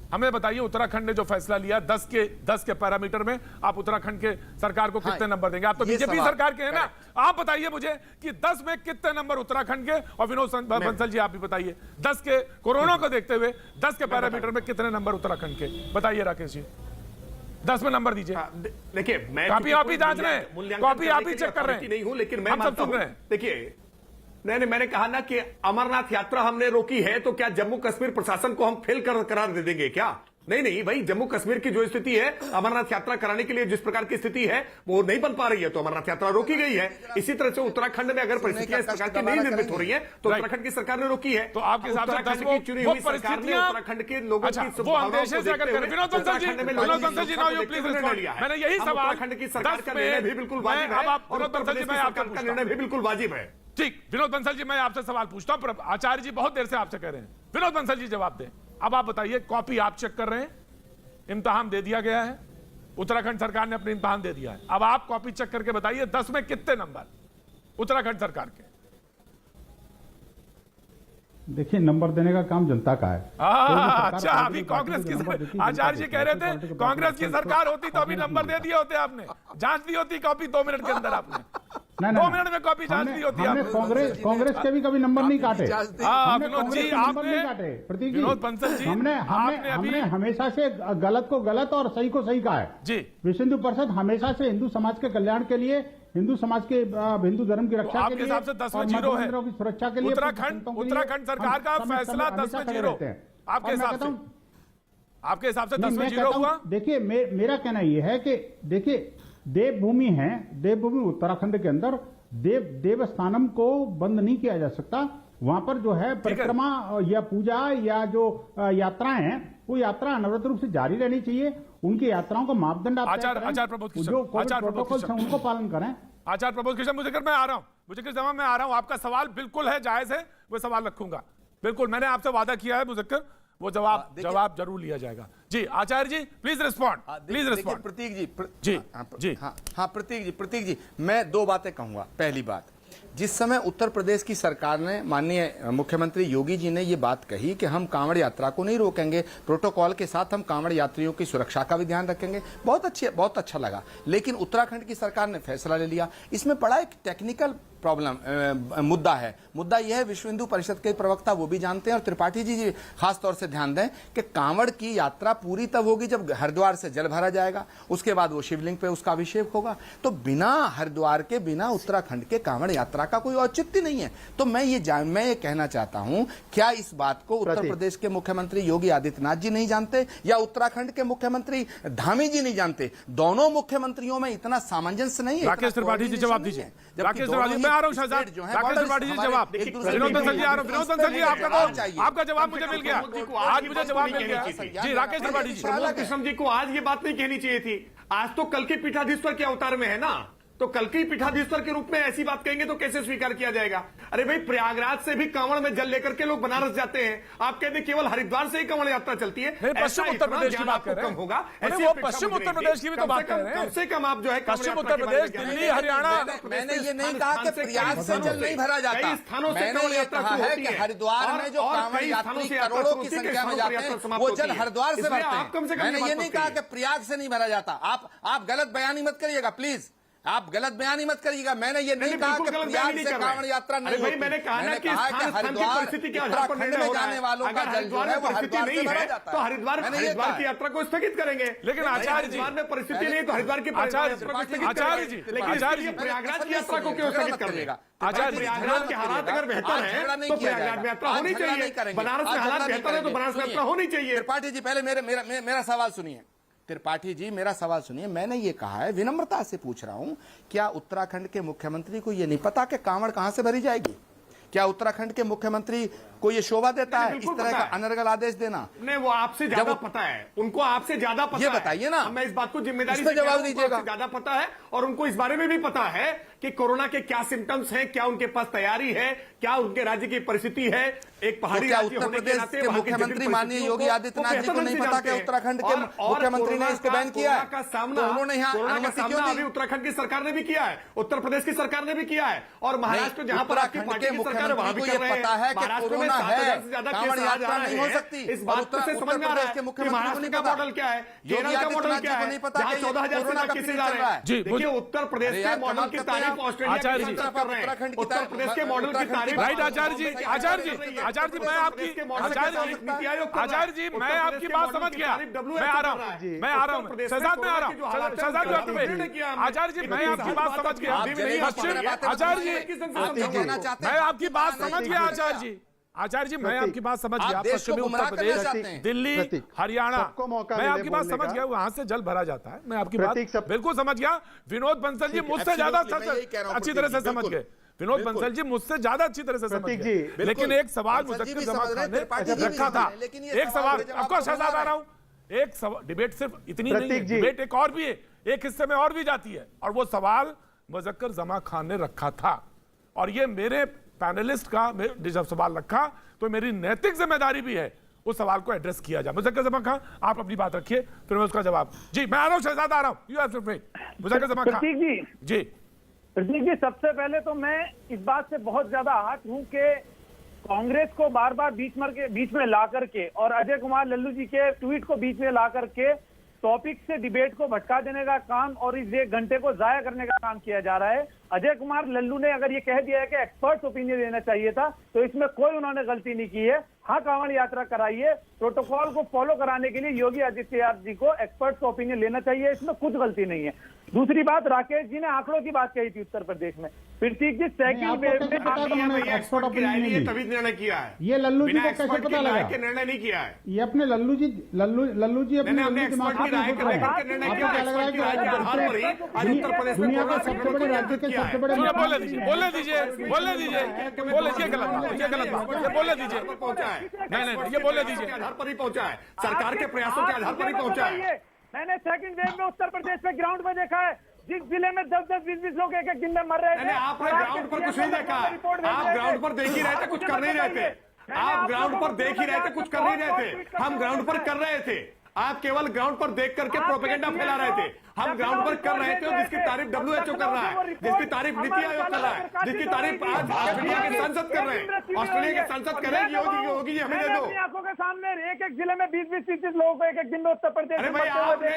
Speaker 1: हमें बताइए, उत्तराखंड ने जो फैसला लिया 10 के पैरामीटर में, आप उत्तराखंड के सरकार को कितने नंबर देंगे? आप तो बीजेपी सरकार के हैं ना, आप बताइए मुझे कि 10 में कितने नंबर उत्तराखंड के? और विनोद बंसल जी आप भी बताइए, 10 के कोरोना को देखते हुए 10 के पैरामीटर में कितने नंबर उत्तराखंड के? बताइए राकेश जी, 10 में नंबर दीजिए।
Speaker 7: देखिए, मैं
Speaker 1: कॉपी आप ही जांच रहे हैं, कॉपी आप ही चेक कर रहे हैं,
Speaker 7: नहीं हूं, लेकिन मैं
Speaker 1: हम सब सुन रहे हैं।
Speaker 7: देखिए, नहीं, मैंने कहा ना कि अमरनाथ यात्रा हमने रोकी है, तो क्या जम्मू कश्मीर प्रशासन को हम फेल करार दे देंगे क्या? नहीं भाई, जम्मू कश्मीर की जो स्थिति है, अमरनाथ यात्रा कराने के लिए जिस प्रकार की स्थिति है वो नहीं बन पा रही है, तो अमरनाथ यात्रा रोकी गई है। इसी तरह से उत्तराखंड में अगर परिस्थितियां इस प्रकार की नहीं निर्मित हो रही है तो उत्तराखंड की सरकार ने रोकी है।
Speaker 1: तो आपके हिसाब से
Speaker 7: उत्तराखंड की चुनी हुई सरकार ने उत्तराखंड के लोगों की
Speaker 1: वो अंदेशे से अगर करें। विनोद बंसल जी नाउ यू प्लीज रिस्पॉन्ड। मैंने यही सवाल,
Speaker 7: उत्तराखंड की सरकार का निर्णय भी बिल्कुल वाजिब है और उत्तर प्रदेश सरकार का निर्णय भी बिल्कुल वाजिब है।
Speaker 1: ठीक, विनोद बंसल जी मैं आपसे सवाल पूछता हूं, आचार्य जी बहुत देर से आपसे कह रहे हैं। विनोद बंसल जी जवाब दें। अब आप बताइए, कॉपी आप चेक कर रहे हैं, इम्तिहान दे दिया गया है, उत्तराखंड सरकार ने अपने इम्तिहान दे दिया है। अब आप कॉपी चेक करके बताइए 10 में कितने नंबर उत्तराखंड सरकार के?
Speaker 5: देखिए, नंबर देने का काम जनता का है।
Speaker 1: अच्छा, अभी कांग्रेस की आचार्य जी कह रहे थे कांग्रेस की सरकार होती तो अभी नंबर दे दिए होते, आपने जांच दी होती कॉपी 2 मिनट के अंदर, आपने 2 मिनट में कॉपी जांच दी होती।
Speaker 5: हमने कांग्रेस के भी कभी नंबर नहीं काटे।
Speaker 1: विनोद जी आपने,
Speaker 5: प्रतीक जी,
Speaker 1: विनोद बंसल जी
Speaker 5: हमने हमेशा से गलत को गलत और सही को सही कहा है
Speaker 1: जी।
Speaker 5: विश्व हिंदू परिषद हमेशा से हिंदू समाज के कल्याण के लिए, हिंदू समाज के हिंदू धर्म की रक्षा के लिए,
Speaker 1: हिसाब से 10 में 0 है
Speaker 5: की सुरक्षा के लिए
Speaker 1: उत्तराखंड सरकार का फैसला 10 में 0 आपके हिसाब से? आपके हिसाब से 10 में 0 हुआ?
Speaker 5: देखिए, मेरा कहना यह है कि देखिए, देवभूमि है, देवभूमि उत्तराखंड के अंदर देवस्थानम को बंद नहीं किया जा सकता। वहां पर जो है परिक्रमा या पूजा या जो यात्राएं हैं, वो यात्रा अनवरत रूप से जारी रहनी चाहिए। उनकी यात्राओं का मापदंड
Speaker 1: आचार्य प्रबोध कृष्ण,
Speaker 5: जो प्रोटोकॉल है उनको पालन करें।
Speaker 1: आचार्य प्रबोध कृष्ण, मुझे मैं आ रहा हूं, मुझे किस जमा में आ रहा हूं। आपका सवाल बिल्कुल है, जायज है, वो सवाल रखूंगा बिल्कुल। मैंने आपसे वादा किया है मुजक्कर, वो जवाब जरूर लिया जाएगा। जी आचार्य जी प्लीज रिस्पॉन्ड, प्लीज रिस्पॉन्ड।
Speaker 11: प्रतीक जी
Speaker 1: जी
Speaker 11: हाँ प्रतीक जी मैं 2 बातें कहूंगा। पहली बात, जिस समय उत्तर प्रदेश की सरकार ने, माननीय मुख्यमंत्री योगी जी ने ये बात कही कि हम कांवड़ यात्रा को नहीं रोकेंगे, प्रोटोकॉल के साथ हम कांवड़ यात्रियों की सुरक्षा का भी ध्यान रखेंगे, बहुत अच्छा लगा। लेकिन उत्तराखंड की सरकार ने फैसला ले लिया। इसमें बड़ा एक टेक्निकल मुद्दा है। मुद्दा यह है, विश्व हिंदू परिषद के प्रवक्ता वो भी जानते हैं और त्रिपाठी जी खास तौर से ध्यान दें कि कांवड़ की यात्रा पूरी तब होगी जब हरिद्वार से जल भरा जाएगा, उसके बाद वो शिवलिंग पे उसका अभिषेक होगा। तो बिना हरिद्वार के, बिना उत्तराखंड के कांवड़ यात्रा का कोई औचित्य नहीं है। तो मैं ये कहना चाहता हूं, क्या इस बात को उत्तर प्रदेश के मुख्यमंत्री योगी आदित्यनाथ जी नहीं जानते या उत्तराखंड के मुख्यमंत्री धामी जी नहीं जानते? दोनों मुख्यमंत्रियों में इतना सामंजस्य नहीं है।
Speaker 1: राकेश त्रिपाठी जी जवाब दीजिए। राकेश त्रिपाठी, मैं आ रहा हूँ शहजाद, राकेश त्रिपाठी जी जवाब, विनोद बंसल जी आ रहा हूँ, विनोद बंसल जी आपका जवाब मुझे मिल गया, आज मुझे जवाब मिल गया जी। राकेश त्रिपाठी जी,
Speaker 7: प्रमोद कृष्ण जी को आज ये बात नहीं कहनी चाहिए थी, आज तो कल के पीठाधीश्वर के अवतार में है ना, तो कल के पीठाधीश्वर के रूप में ऐसी बात कहेंगे तो कैसे स्वीकार किया जाएगा? अरे भाई, प्रयागराज से भी कांवड़ में जल लेकर के लोग बनारस जाते हैं, आप कहते हैं केवल हरिद्वार से ही कांवड़ यात्रा चलती है।
Speaker 1: पश्चिम उत्तर प्रदेश की बात कर रहे हैं,
Speaker 7: होगा
Speaker 1: वो पश्चिम उत्तर प्रदेश की भी तो बात कर रहे हैं।
Speaker 7: कम से कम आप जो है
Speaker 1: पश्चिम उत्तर प्रदेश, दिल्ली, हरियाणा,
Speaker 11: मैंने ये नहीं कहा कि प्रयाग से जल नहीं भरा जाता, मैंने ये कहा है कि हरिद्वार में जो कांवड़ यात्री करोड़ों की संख्या में जाते हैं वो जल हरिद्वार से भरते हैं। मैंने ये नहीं कहा कि प्रयाग से नहीं भरा जाता। आप गलत बयानी मत करिएगा प्लीज, आप गलत बयानी मत करिएगा। मैंने ये नहीं कहा कि प्रयाग से कांवड़ यात्रा नहीं होती।
Speaker 7: मैंने कहा कि
Speaker 11: हरिद्वार उत्तराखंड में जाने वालों का जल जो है वो हरिद्वार से भरा जाता है,
Speaker 7: तो हरिद्वार की यात्रा को स्थगित करेंगे।
Speaker 1: लेकिन आचार्य जी,
Speaker 7: हरिद्वार में परिस्थिति नहीं तो हरिद्वार की
Speaker 1: आचार्य जी,
Speaker 7: लेकिन प्रयागराज की यात्रा को क्यों स्थगित करेगा? आचार्य, प्रयागराज के हालात अगर बेहतर है तो प्रयागराज में यात्रा होनी चाहिए, बनारस में हालात बेहतर है तो बनारस में यात्रा होनी चाहिए।
Speaker 11: त्रिपाठी जी, पहले मेरा सवाल सुनिए। त्रिपाठी जी, मेरा सवाल सुनिए। मैंने ये कहा है, विनम्रता से पूछ रहा हूं, क्या उत्तराखंड के मुख्यमंत्री को ये नहीं पता कि कांवड़ कहां से भरी जाएगी? क्या उत्तराखंड के मुख्यमंत्री को ये शोभा देता है इस तरह का अनर्गल आदेश देना?
Speaker 7: नहीं, वो आपसे ज्यादा पता है, उनको आपसे ज्यादा पता है।
Speaker 11: ये बताइए ना,
Speaker 7: मैं इस बात को जिम्मेदारी से
Speaker 11: जवाब दीजिएगा।
Speaker 7: ज्यादा पता है और उनको इस बारे में भी पता है कि कोरोना के क्या सिम्टम्स हैं, क्या उनके पास तैयारी है, क्या उनके राज्य की परिस्थिति है। एक पहाड़ी राज्य
Speaker 11: उत्तर प्रदेश के मुख्यमंत्री माननीय योगी आदित्यनाथ जी को नहीं पता कि उत्तराखंड के मुख्यमंत्री ने इसको बैन किया है?
Speaker 7: का सामना
Speaker 11: उन्होंने यहाँ अनुमति क्यों दी?
Speaker 7: अभी उत्तराखंड की सरकार ने भी किया है, उत्तर प्रदेश की सरकार ने भी किया है, और महाराष्ट्र जहां पर आपकी पार्टी की सरकार है वहां भी कर रहे हैं।
Speaker 11: पता है कि कोरोना है, कांवड़ यात्रा नहीं हो सकती।
Speaker 7: इस बात से समझ में आ रहा है कि महाराष्ट्र का मॉडल क्या है, केरल का मॉडल क्या है, जहां 14,000 से केसेज आ रहे हैं। देखिए, उत्तर प्रदेश के मॉडल की तारीफ ऑस्ट्रेलिया कर रहे हैं, उत्तर प्रदेश के मॉडल की तारीफ।
Speaker 1: राइट आचार्य जी, मैं आपकी मैं आपकी बात समझ गया। मैं आ रहा हूँ शहजाद में आ रहा हूँ आचार्य जी, मैं आपकी बात समझ गया। आचार्य जी, मैं आपकी बात समझ गया। आचार्य जी, मैं आपकी बात समझ गया। पश्चिमी उत्तर प्रदेश, दिल्ली, हरियाणा, मैं आपकी बात समझ गया, वहां से जल भरा जाता है। मैं आपकी बात बिल्कुल समझ गया। विनोद बंसल जी मुझसे ज्यादा अच्छी तरह से समझ गए। विनोद बंसल जी मुझसे ज्यादा अच्छी तरह से समझ गए। लेकिन एक सवाल मुज़क्किर जमा खान ने रखा था, एक सवाल आपको शहजाद आ रहा हूं, एक सवाल, डिबेट सिर्फ इतनी नहीं है, डिबेट एक और भी है, एक हिस्से में और भी जाती है, और वो सवाल मुज़क्किर जमा खान ने रखा था, और ये मेरे पैनलिस्ट का जब सवाल रखा तो मेरी नैतिक जिम्मेदारी भी है उस सवाल को एड्रेस किया जाए। मुज़क्किर जमा खान, आप अपनी बात रखिए, फिर मैं उसका जवाब। जी, मैं आ रहा हूं शहजाद, आ रहा हूं। यू मुज़क्किर जमा खान जी।
Speaker 6: प्रतीक जी, सबसे पहले तो मैं इस बात से बहुत ज्यादा आहत हूं कि कांग्रेस को बार बार बीच में ला करके और अजय कुमार लल्लू जी के ट्वीट को बीच में ला करके टॉपिक से डिबेट को भटका देने का काम और इस 1 घंटे को जाया करने का काम किया जा रहा है। अजय कुमार लल्लू ने अगर ये कह दिया है कि एक्सपर्ट्स ओपिनियन लेना चाहिए था, तो इसमें कोई उन्होंने गलती नहीं की है। हाँ, कांवड़ यात्रा कराइए, प्रोटोकॉल को फॉलो कराने के लिए योगी आदित्यनाथ जी को एक्सपर्ट्स का ओपिनियन लेना चाहिए, इसमें कुछ गलती नहीं है। दूसरी बात, राकेश जी ने आंकड़ों की बात कही थी उत्तर प्रदेश में। प्रतीक जी, सेकंड वेव में
Speaker 5: एक्सपर्ट ओपिनियन नहीं,
Speaker 7: तभी निर्णय किया है।
Speaker 5: ये लल्लू जी को कैसे पता लगा
Speaker 7: कि निर्णय नहीं किया है?
Speaker 5: ये अपने लल्लू जी अपने
Speaker 7: एक्सपर्ट की राय कर रहे हैं, निर्णय किया है। उत्तर प्रदेश में
Speaker 5: दुनिया के सबसे बड़े राज्य के सबसे बड़े
Speaker 1: बोले दीजिए ये गलत बात, ये बोले दीजिए। नहीं, ये बोले दीजिए,
Speaker 7: आधार पर ही पहुंचा है, सरकार के प्रयासों के आधार पर ही पहुंचा है।
Speaker 6: मैंने सेकंड वेव में उत्तर प्रदेश में ग्राउंड में देखा है, जिस जिले में 10-10, 20-20 लोग एक दिन में मर रहे थे।
Speaker 7: आपने ग्राउंड पर कुछ नहीं देखा, आप ग्राउंड पर देख ही रहे थे, कुछ कर नहीं रहे थे। आप ग्राउंड पर देख ही रहे थे, कुछ कर नहीं रहे थे। हम ग्राउंड पर कर रहे थे, आप केवल ग्राउंड पर देख करके प्रोपेगेंडा फैला रहे थे। हम ग्राउंड पर कर रहे थे, और जिसकी तारीफ WHO कर रहा है, जिसकी तारीफ नीति आयोग कर रहा है, जिसकी तारीफ आज ऑस्ट्रेलिया के सांसद कर रहे हैं, ऑस्ट्रेलिया के सांसद कर रहे हैं, योगी हमें दे दो।
Speaker 6: आंखों के सामने एक जिले में 20-20-30 लोगों को एक दिन में उत्तर प्रदेश।
Speaker 7: अरे भाई,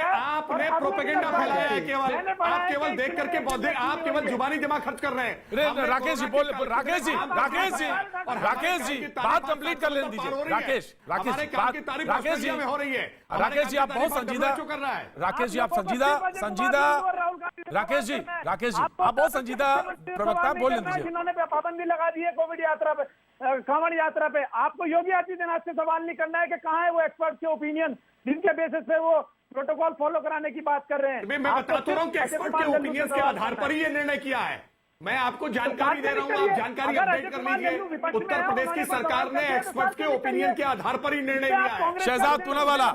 Speaker 7: आपने प्रोपेगेंडा फैलाया है केवल, आप केवल देख करके बौद्धिक, आप केवल जुबानी जमा खर्च कर रहे हैं।
Speaker 1: राकेश जी बात कंप्लीट कर लेने दीजिए। राकेश जी
Speaker 7: हो रही है।
Speaker 1: राकेश जी, आप बहुत संजीदा कर रहा है। राकेश जी, आप संजीदा राकेश जी आप बहुत संजीदा प्रवक्ता, बोल दीजिए।
Speaker 6: जिन्होंने पाबंदी लगा दी है कोविड यात्रा पे, कांवड़ यात्रा पे, आपको योगी आदित्यनाथ से सवाल नहीं करना है कि कहाँ है वो एक्सपर्ट के ओपिनियन जिनके बेसिस पे वो प्रोटोकॉल फॉलो कराने की बात कर रहे हैं।
Speaker 7: मैं बताता हूं कि एक्सपर्ट के ओपिनियन के आधार पर ही ये निर्णय किया है। मैं आपको जानकारी दे रहा हूं, आप जानकारी अपडेट कर लीजिए। उत्तर प्रदेश की सरकार ने एक्सपर्ट के ओपिनियन के आधार पर ही निर्णय लिया है।
Speaker 1: शहजाद पूनावाला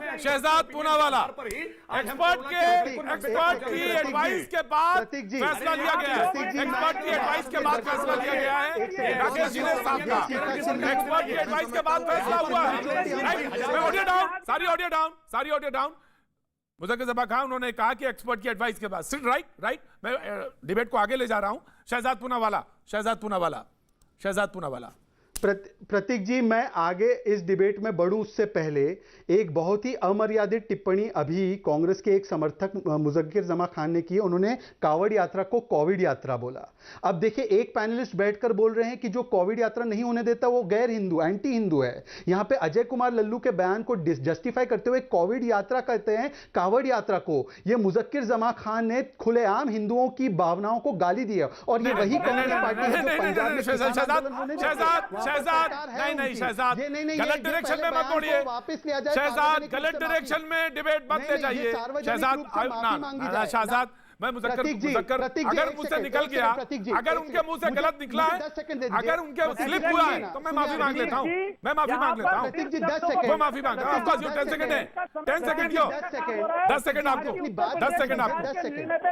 Speaker 1: एक्सपर्ट की एडवाइस के बाद फैसला लिया गया है। एक्सपर्ट की एडवाइस के बाद फैसला लिया गया है। राकेश जी ने साफ कहा, एक्सपर्ट की एडवाइस के बाद फैसला हुआ है। ऑडियो डाउन, सारी ऑडियो डाउन। मुज़फ़्फ़र ज़फ़र खान उन्होंने कहा कि एक्सपर्ट की एडवाइस के बाद सिर्फ राइट मैं डिबेट को आगे ले जा रहा हूं। शहजाद पूनावाला
Speaker 9: प्रतीक जी, मैं आगे इस डिबेट में बढ़ूं उससे पहले एक बहुत ही अमर्यादित टिप्पणी अभी कांग्रेस के एक समर्थक मुज़फ़्फ़र ज़फ़र खान ने की। उन्होंने कावड़ यात्रा को कोविड यात्रा बोला। अब देखिए, एक पैनलिस्ट बैठकर बोल रहे हैं कि जो कोविड यात्रा नहीं होने देता वो गैर हिंदू, एंटी हिंदू है। यहां पे अजय कुमार लल्लू के बयान को जस्टिफाई करते हुए कोविड यात्रा कहते हैं कावड़ यात्रा को। ये मुज़फ़्फ़र ज़फ़र खान ने खुलेआम हिंदुओं की भावनाओं को गाली दी है और ये वही कांग्रेस पार्टी है जो पंजाब में
Speaker 1: शहजाद गलत डायरेक्शन में मत मोड़िए। शहजाद गलत डायरेक्शन में डिबेट मत ले जाइए। शहजाद मैं मुज़फ़्फ़र अगर मुझसे निकल गया, अगर उनके मुंह से गलत निकला है, अगर उनके स्लिप हुआ है तो मैं माफी मांग लेता हूं। वो माफी मांग रहा हूं। 10 सेकंड है, 10 सेकंड क्यों? 10 सेकंड आपको, 10 सेकंड आपको।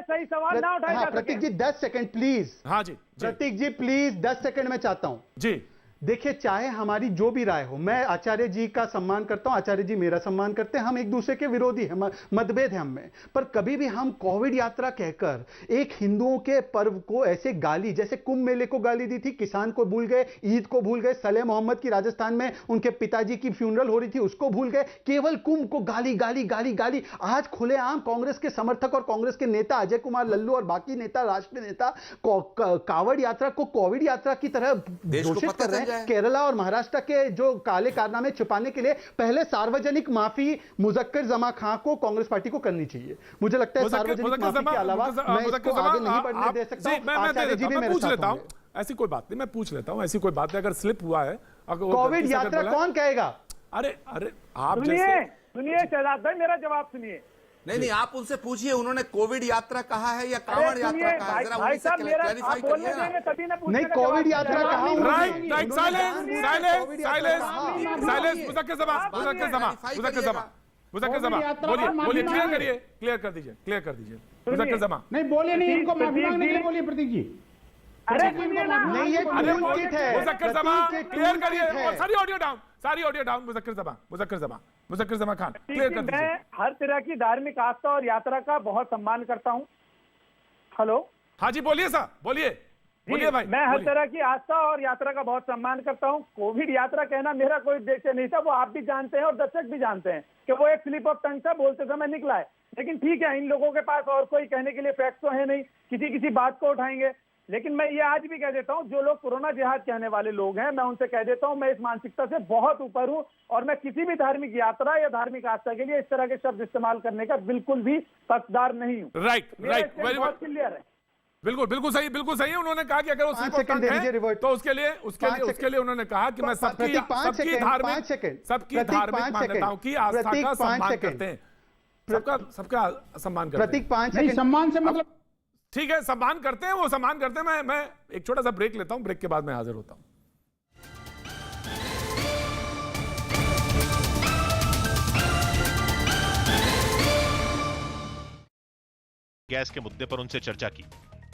Speaker 6: सही सवाल ना उठाया।
Speaker 9: प्रतीक जी 10 सेकंड प्लीज।
Speaker 1: हाँ जी
Speaker 9: प्रतीक जी प्लीज 10 सेकंड में चाहता हूं
Speaker 1: जी।
Speaker 9: देखिए, चाहे हमारी जो भी राय हो, मैं आचार्य जी का सम्मान करता हूं, आचार्य जी मेरा सम्मान करते हैं, हम एक दूसरे के विरोधी हैं, मतभेद है हम में, पर कभी भी हम कोविड यात्रा कहकर एक हिंदुओं के पर्व को ऐसे गाली, जैसे कुंभ मेले को गाली दी थी, किसान को भूल गए, ईद को भूल गए, सले मोहम्मद की राजस्थान में उनके पिताजी की फ्यूनरल हो रही थी उसको भूल गए, केवल कुंभ को गाली गाली गाली गाली। आज खुलेआम कांग्रेस के समर्थक और कांग्रेस के नेता अजय कुमार लल्लू और बाकी नेता, राष्ट्रीय नेता कावड़ यात्रा को कोविड यात्रा की तरह घोषित कर रहे हैं। केरला और महाराष्ट्र के जो काले कारनामे छुपाने के लिए पहले सार्वजनिक माफी मुज़फ़्फ़र ज़फ़र खान को कांग्रेस पार्टी को करनी चाहिए। मुझे लगता है सार्वजनिक माफी के अलावा मैं इसको आगे नहीं बढ़ने दे सकता हूं। आचार्य जी भी मेरे साथ होंगे।
Speaker 1: ऐसी कोई बात नहीं, मैं पूछ लेता हूं। ऐसी कोई बात नहीं, अगर स्लिप हुआ है,
Speaker 9: कोविड यात्रा कौन कहेगा?
Speaker 1: अरे आप
Speaker 6: सुनिए शहजाद भाई, मेरा जवाब सुनिए।
Speaker 11: नहीं, आप उनसे पूछिए उन्होंने कोविड यात्रा कहा है या कांवड़ यात्रा कहा है, जरा उनसे क्लैरिफाई करिए ना।
Speaker 9: नहीं, कोविड यात्रा कहा।
Speaker 1: Right, silence. मुज़फ़्फ़र ज़फ़र बोलिए, क्लियर कर दीजिए मुज़फ़्फ़र ज़फ़र।
Speaker 5: नहीं बोले नहीं, इनको माफी मांगने के लिए बोलिए प्रतीक जी।
Speaker 9: नहीं, ये टूलकिट है।
Speaker 1: मुज़फ़्फ़र ज़फ़र क्लियर करिए और सारी audio down. Muzaffar Zafar Khan clear कर दीजिए।
Speaker 6: मैं हर तरह की धार्मिक आस्था और यात्रा का बहुत सम्मान करता हूं। हेलो,
Speaker 1: हाँ जी, बोलिए सर, बोलिए भाई।
Speaker 6: मैं हर तरह की आस्था और यात्रा का बहुत सम्मान करता हूं। कोविड यात्रा कहना मेरा कोई उद्देश्य नहीं था, वो आप भी जानते हैं और दर्शक भी जानते हैं कि वो एक स्लिप ऑफ टंग था, बोलते समय निकला है। लेकिन ठीक है, इन लोगों के पास और कोई कहने के लिए फैक्ट तो है नहीं, किसी बात को उठाएंगे। लेकिन मैं ये आज भी कह देता हूं, जो लोग कोरोना जिहाद कहने वाले लोग हैं, मैं उनसे कह देता हूं, मैं इस मानसिकता से बहुत ऊपर हूं और मैं किसी भी धार्मिक यात्रा या धार्मिक आस्था के लिए इस तरह के शब्द इस्तेमाल करने का बिल्कुल भी पक्षदार नहीं हूं।
Speaker 1: राइट,
Speaker 6: बहुत क्लियर है।
Speaker 1: बिल्कुल सही है। उन्होंने कहा कि अगर वो स्लिप ऑफ टंग है तो उसके लिए उन्होंने कहा कि मैं सबकी धार्मिक मान्यताओं की आस्था का सम्मान करते हैं, सबका सम्मान करते हैं।
Speaker 5: प्रतीक 5 सेकंड सम्मान से मतलब
Speaker 1: ठीक है, सम्मान करते हैं, वो सम्मान करते हैं। मैं एक छोटा सा ब्रेक लेता हूं, ब्रेक के बाद मैं हाजिर होता हूं।
Speaker 12: गैस के मुद्दे पर उनसे चर्चा की।